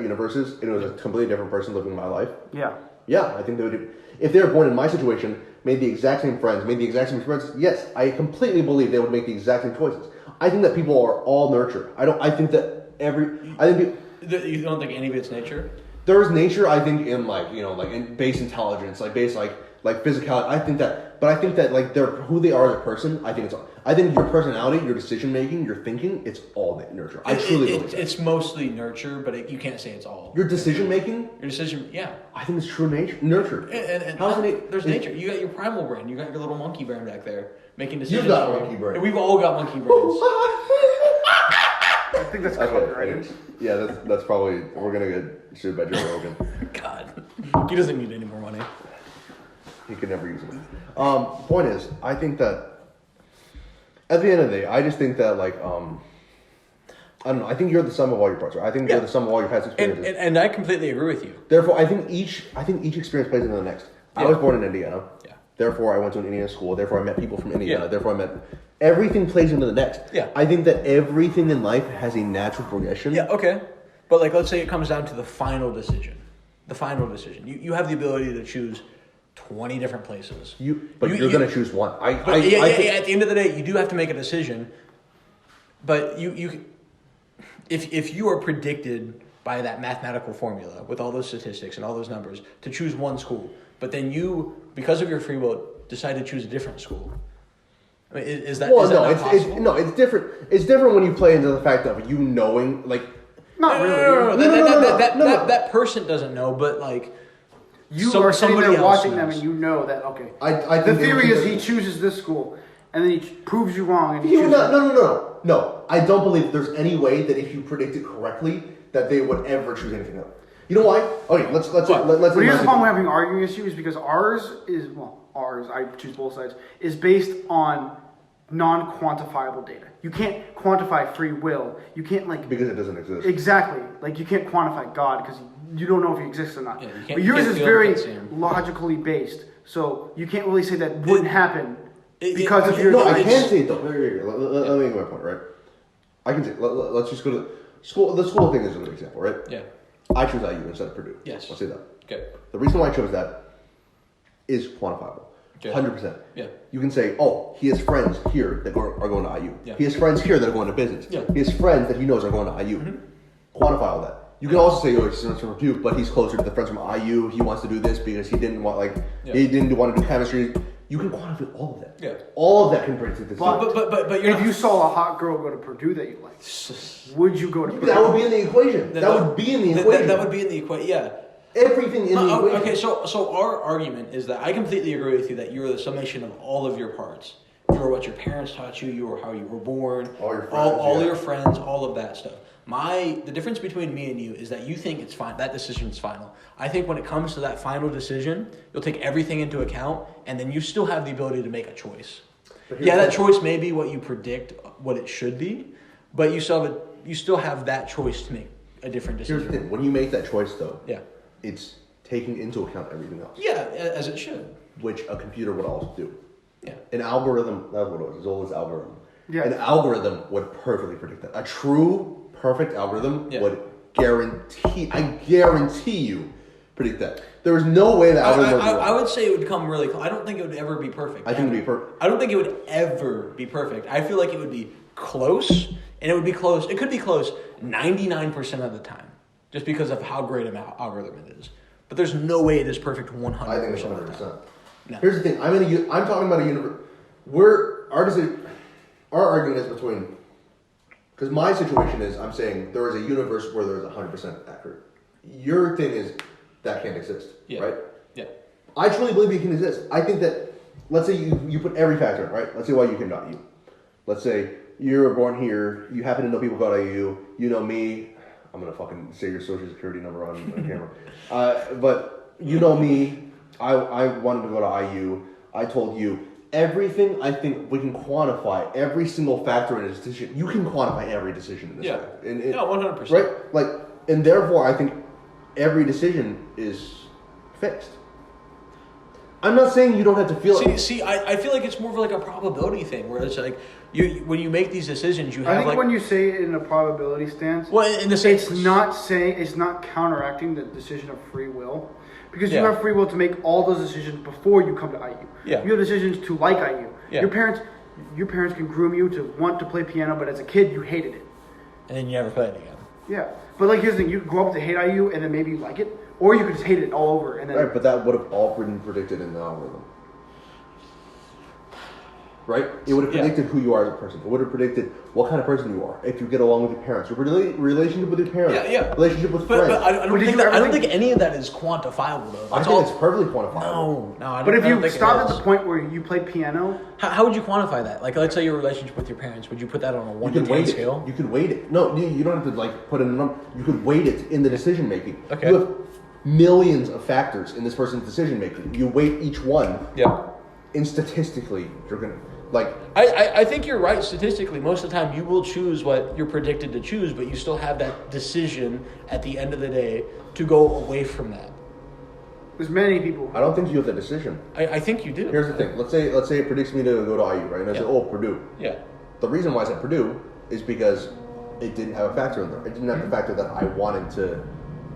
universes, and it was a completely different person living my life. Yeah. Yeah, I think they would... If they were born in my situation, made the exact same friends, made the exact same friends, yes, I completely believe they would make the exact same choices. I think that people are all nurture. I think that You don't think any of it's nature? There is nature, I think, in in base intelligence, base physicality. I think that, but I think that they're who they are as a person. I think your personality, your decision making, your thinking, it's all nurture. I truly believe that. It's mostly nurture, but you can't say it's all. Your decision making, yeah. I think it's true nurture. And there's nature. You got your primal brain. You got your little monkey brain back there making decisions. You've got monkey brain. And we've all got monkey brains. I think that's copyrighted. Yeah, that's probably, we're gonna get sued by Joe Rogan. God, he doesn't need any more money. He could never use it. Point is, I think that at the end of the day, I just think that I don't know. I think you're the sum of all your parts. Right? I think you're the sum of all your past experiences. And I completely agree with you. Therefore, I think each experience plays into the next. Yeah. I was born in Indiana. Yeah. Therefore, I went to an Indiana school. Therefore, I met people from Indiana. Yeah. Therefore, I met... Everything plays into the next. Yeah. I think that everything in life has a natural progression. Yeah, okay. But let's say it comes down to the final decision. You have the ability to choose 20 different places. You're going to choose one. At the end of the day, you do have to make a decision. But if you are predicted by that mathematical formula with all those statistics and all those numbers to choose one school, but then you, because of your free will, decide to choose a different school. I mean, is that possible? It's different. It's different when you play into the fact of you knowing, Not really. No. That person doesn't know, but you are sitting there watching them, and you know that. Okay. I the theory is he chooses this school, and then he proves you wrong. And No. I don't believe there's any way that if you predict it correctly, that they would ever choose anything else. You know why? Okay, let's. But here's the problem we're having an arguing issue is because ours, I choose both sides, is based on non-quantifiable data. You can't quantify free will. You can't because it doesn't exist. Exactly. You can't quantify God because you don't know if he exists or not. Yeah, but yours is very logically based, so you can't really say that wouldn't happen because of your. No, I can say it though. Let me make my point. Right. I can say. Let's just go to school. The school thing is a good example, right? Yeah. I chose IU instead of Purdue. Yes. I'll say that. Okay. The reason why I chose that is quantifiable. 100%. Yeah. You can say, oh, he has friends here that are going to IU. Yeah. He has friends here that are going to business. Yeah. He has friends that he knows are going to IU. Mm-hmm. Quantify all that. You can also say, oh, he's from Purdue, but he's closer to the friends from IU. He wants to do this because he didn't want he didn't want to do chemistry. You can quantify all of that. Yeah. All of that can bring to this. But if you saw a hot girl go to Purdue that you liked, would you go to Purdue? That would be in the equation. That would be in the equation. That would be in the equation. Yeah. Everything in the equation. Okay, so our argument is that I completely agree with you that you are the summation of all of your parts. You are what your parents taught you. You are how you were born. All your friends. All your friends. All of that stuff. The difference between me and you is that you think it's fine. That decision is final. I think when it comes to that final decision, you'll take everything into account, and then you still have the ability to make a choice. That choice may be what you predict what it should be, but you still have that choice to make a different decision. Here's the thing: when you make that choice, though, yeah, it's taking into account everything else. Yeah, as it should. Which a computer would also do. Yeah. An algorithm, that's what it was, as old as algorithm. Yeah. An algorithm would perfectly predict that. A true, perfect algorithm would I guarantee you, predict that. There is no way that algorithm would I would say it would come really close. I don't think it would ever be perfect. I think it would be perfect. I don't think it would ever be perfect. I feel like it would be close, and it would be close. It could be close 99% of the time, just because of how great an algorithm it is. But there's no way it is perfect 100%. I think it's 100%. No. Here's the thing. I'm talking about a universe. Our argument is between, because my situation is, I'm saying there is a universe where there's 100% accurate. Your thing is that can't exist, right? Yeah. I truly believe it can exist. I think that, let's say you put every factor in, right? Let's say why you can not you. Let's say you were born here, you happen to know people go to IU, you know me, I'm going to fucking say your social security number on camera. But you know me, I wanted to go to IU, I told you, everything I think we can quantify, every single factor in a decision, you can quantify every decision in this life. Yeah, 100%. Right? And therefore I think every decision is fixed. I'm not saying you don't have to feel it. See, I feel like it's more of like a probability thing where it's like when you make these decisions, you have I think like when you say it in a probability stance, well, in the sense it's not counteracting the decision of free will, because you have free will to make all those decisions before you come to IU. Yeah. You have decisions to like IU. Yeah. Your parents can groom you to want to play piano, but as a kid you hated it. and then you never play it again. Yeah, but like here's the thing: you could grow up to hate IU, and then maybe you like it, or you could just hate it all over. And then Right, but that would have all been predicted in the algorithm. Right? It would have predicted who you are as a person. It would have predicted what kind of person you are. If you get along with your parents, your relationship with your parents, relationship with friends. But I don't think any of that is quantifiable though. I think it's perfectly quantifiable. No. But if you stopped at the point where you played piano, how would you quantify that? Like, let's say your relationship with your parents. Would you put that on a 1 to 10 scale? You could weight it. No, you don't have to like put in a number. You could weight it in the decision making. Okay. You have millions of factors in this person's decision making. You weight each one. Yeah. And statistically, you're gonna like. I think you're right. Statistically, most of the time you will choose what you're predicted to choose, but you still have that decision at the end of the day to go away from that. there's many people. I don't think you have that decision. I think you do. Here's the thing. Let's say it predicts me to go to IU, right? And I say, oh, Purdue. Yeah. The reason why I said Purdue is because it didn't have a factor in there. It didn't have the factor that I wanted to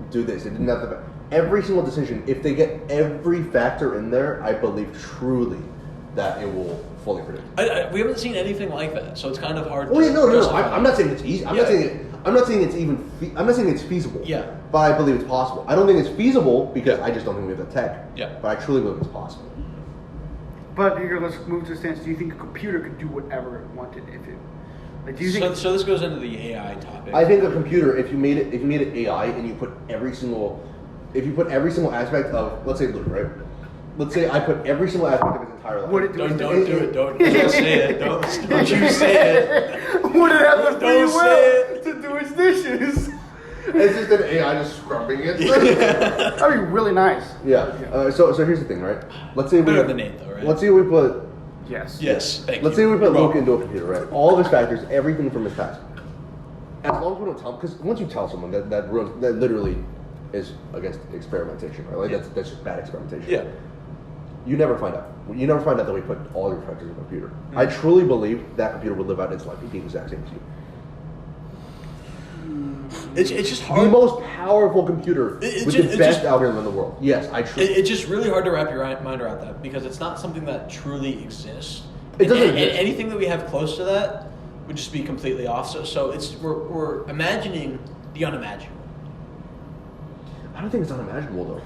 do this. It didn't have the every single decision. If they get every factor in there, I believe truly that it will fully predict. We haven't seen anything like that, so it's kind of hard. Oh yeah, no. I'm not saying it's easy. I'm not saying it's even. I'm not saying it's feasible. Yeah. But I believe it's possible. I don't think it's feasible because I just don't think we have the tech. Yeah. But I truly believe it's possible. But here, let's move to the stance. Do you think a computer could do whatever it wanted if it? Like, do you think? So this goes into the AI topic. I think a computer, if you made it AI and you put every single aspect of, let's say Luke, right? Let's say I put every single aspect of his entire life. Would it do Don't do it. Don't say it. Don't you say it. Would it have the free Don't say will to do its dishes? It's just an AI just scrubbing it. That'd be really nice. Yeah. So here's the thing, right? Let's say Better than Nate, though, right? Let's say we put. Yes. Thank Let's you. say we put Luke into a computer, right? All of his factors, everything from his past. As long as we don't tell him, because once you tell someone that literally is against experimentation, right? Like that's just bad experimentation. Yeah. You never find out. You never find out that we put all your factors in a computer. Mm-hmm. I truly believe that computer would live out its life the exact same as you. It's just hard. The most powerful computer with the best algorithm in the world. Yes, I truly. It's just really hard to wrap your mind around that because it's not something that truly exists. It doesn't exist. And anything that we have close to that would just be completely off. So we're imagining the unimaginable. I don't think it's unimaginable though.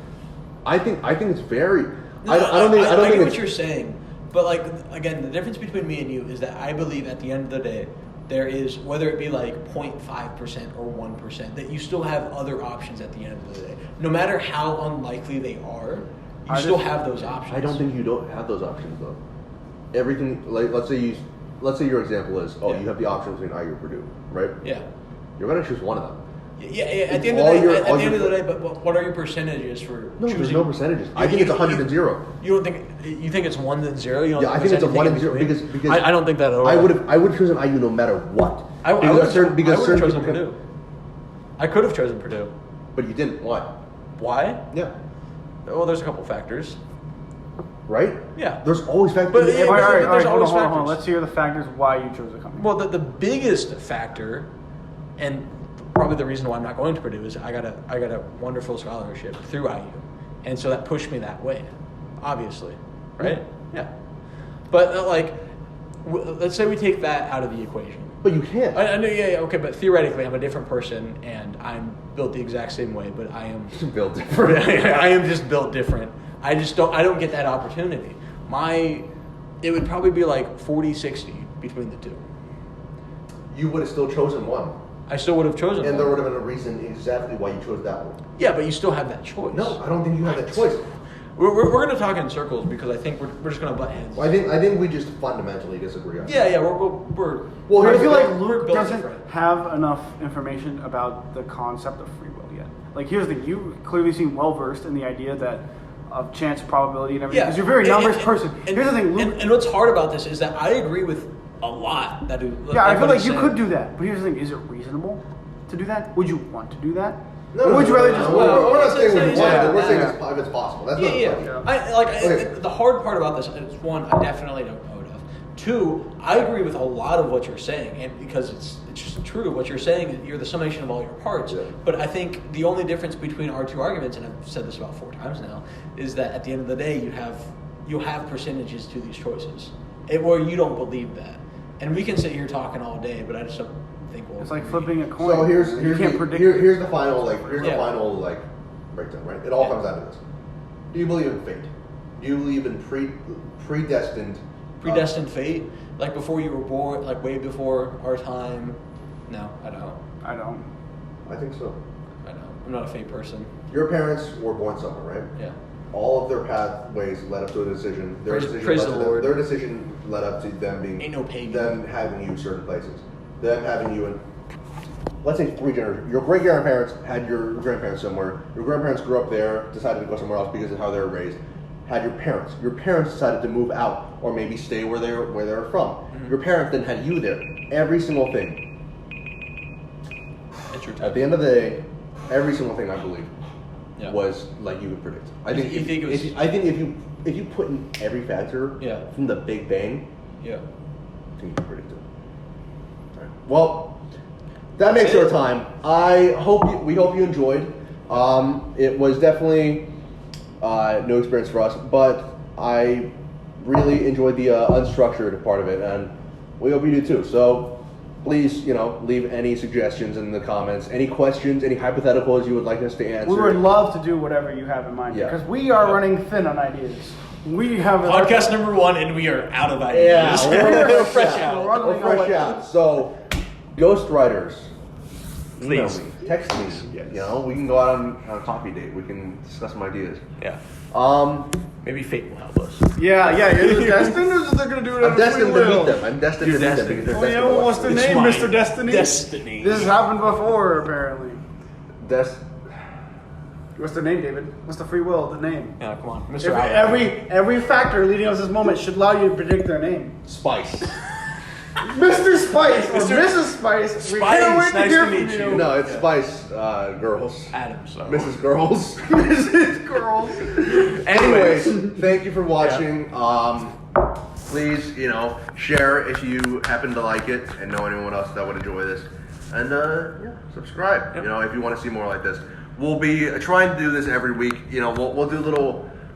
I think it's very. No, I don't think get it's, what you're saying, but like again, the difference between me and you is that I believe at the end of the day, there is whether it be like 0.5% or 1%, that you still have other options at the end of the day. No matter how unlikely they are, you still have those options. I don't think you don't have those options though. Everything like let's say your example is you have the option between IU or Purdue, right? Yeah. You're gonna choose one of them. Yeah. At the end of the day, but what are your percentages for choosing? There's no percentages. I think it's 100 and 0. You don't think it's 1 and 0? You don't I think it's a 1 and 0 because I don't think that at all. I would have chosen IU no matter what. I would have chosen people Purdue. I could have chosen Purdue, but you didn't. Why? Why? Yeah. Well, there's a couple factors. Right? Yeah. There's always factors. But in All right, there's always hold on. factors. Let's hear the factors why you chose the company. Well, the biggest factor, and probably the reason why I'm not going to Purdue is I got a wonderful scholarship through IU, and so that pushed me that way, obviously, right? Yeah. But let's say we take that out of the equation. But you can't. I know, yeah, okay, but theoretically, I'm a different person, and I'm built the exact same way, but I am built different. I am just built different. I don't get that opportunity. It would probably be like 40-60 between the two. You would have still chosen one. I still would have chosen one. And there would have been a reason exactly why you chose that one. Yeah, but you still have that choice. No, I don't think you have that choice. We're going to talk in circles because I think we're just going to butt heads. Well, I think we just fundamentally disagree on that. Yeah, we're Well, I feel like we're Luke built doesn't different. have enough information about the concept of free will yet. Like, here's the thing: you clearly seem well versed in the idea that of chance, probability, and everything. Because you're a very numbers person. Here's the thing, Luke. And what's hard about this is that I agree with a lot that. I feel like you could do that, but here's the thing: is it reasonable to do that? Would you want to do that? No, would you rather just? we're not saying it's- we want it. We're yeah. saying if it's possible. That's what Yeah. The hard part about this is, one, I definitely don't know enough. Two, I agree with a lot of what you're saying, and because it's just true what you're saying. You're the summation of all your parts. Yeah. But I think the only difference between our two arguments, and I've said this about 4 times now, is that at the end of the day, you have percentages to these choices, or you don't believe that. And we can sit here talking all day, but I just don't think we'll. It's like flipping a coin. So here's the final breakdown, right? It all comes down to this. Do you believe in fate? Do you believe in predestined fate? Like before you were born, like way before our time? No, I don't. I think so. I don't. I'm not a fate person. Your parents were born somewhere, right? Yeah. All of their pathways led up to a decision. Their decision led up to them being them having you certain places. Them having you in, let's say, 3 generations. Your great grandparents had your grandparents somewhere. Your grandparents grew up there, decided to go somewhere else because of how they were raised. Had your parents. Your parents decided to move out or maybe stay where they were from. Mm-hmm. Your parents then had you there. Every single thing. At the end of the day, every single thing I believe was like you would predict. I think if you put in every factor from the Big Bang, I think you can predict it. Right. Well, that makes our time. We hope you enjoyed. It was definitely no experience for us, but I really enjoyed the unstructured part of it, and we hope you do too. So please, leave any suggestions in the comments, any questions, any hypotheticals you would like us to answer. We would love to do whatever you have in mind, because we are running thin on ideas. We have podcast number 1, and we are out of ideas. Yeah, we're fresh out. We're fresh out. So, ghostwriters, email me, text me. Yes. We can go out on a coffee date. We can discuss some ideas. Yeah. Maybe fate will help us. Yeah. You're destined, or they're going to do it? I'm destined to meet them. I'm destined to meet them because they're destined. What's the name, Mr. Destiny? Destiny. This has happened before, apparently. What's their name, David? What's the free will of the name? Yeah, come on, Mr. Every factor leading us to this moment should allow you to predict their name. Spice. Mr. Spice or Mrs. Spice. We can't wait to hear from you. No, it's Spice Girls. Adams. So. Mrs. Girls. Mrs. Girls. Anyways, thank you for watching. Please, share if you happen to like it and know anyone else that would enjoy this. And subscribe. If you want to see more like this. We'll be trying to do this every week. We'll do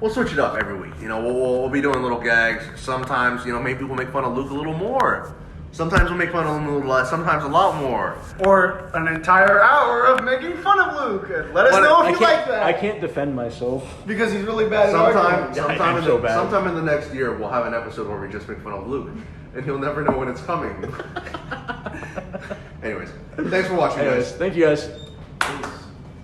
we'll switch it up every week. We'll be doing little gags. Sometimes, maybe we'll make fun of Luke a little more. Sometimes we'll make fun of him a little less. Sometimes a lot more. Or an entire hour of making fun of Luke. Let us know if you like that. I can't defend myself. Because he's really bad at sometime in the next year, we'll have an episode where we just make fun of Luke. And he'll never know when it's coming. Anyways, thanks for watching, guys. Thank you, guys.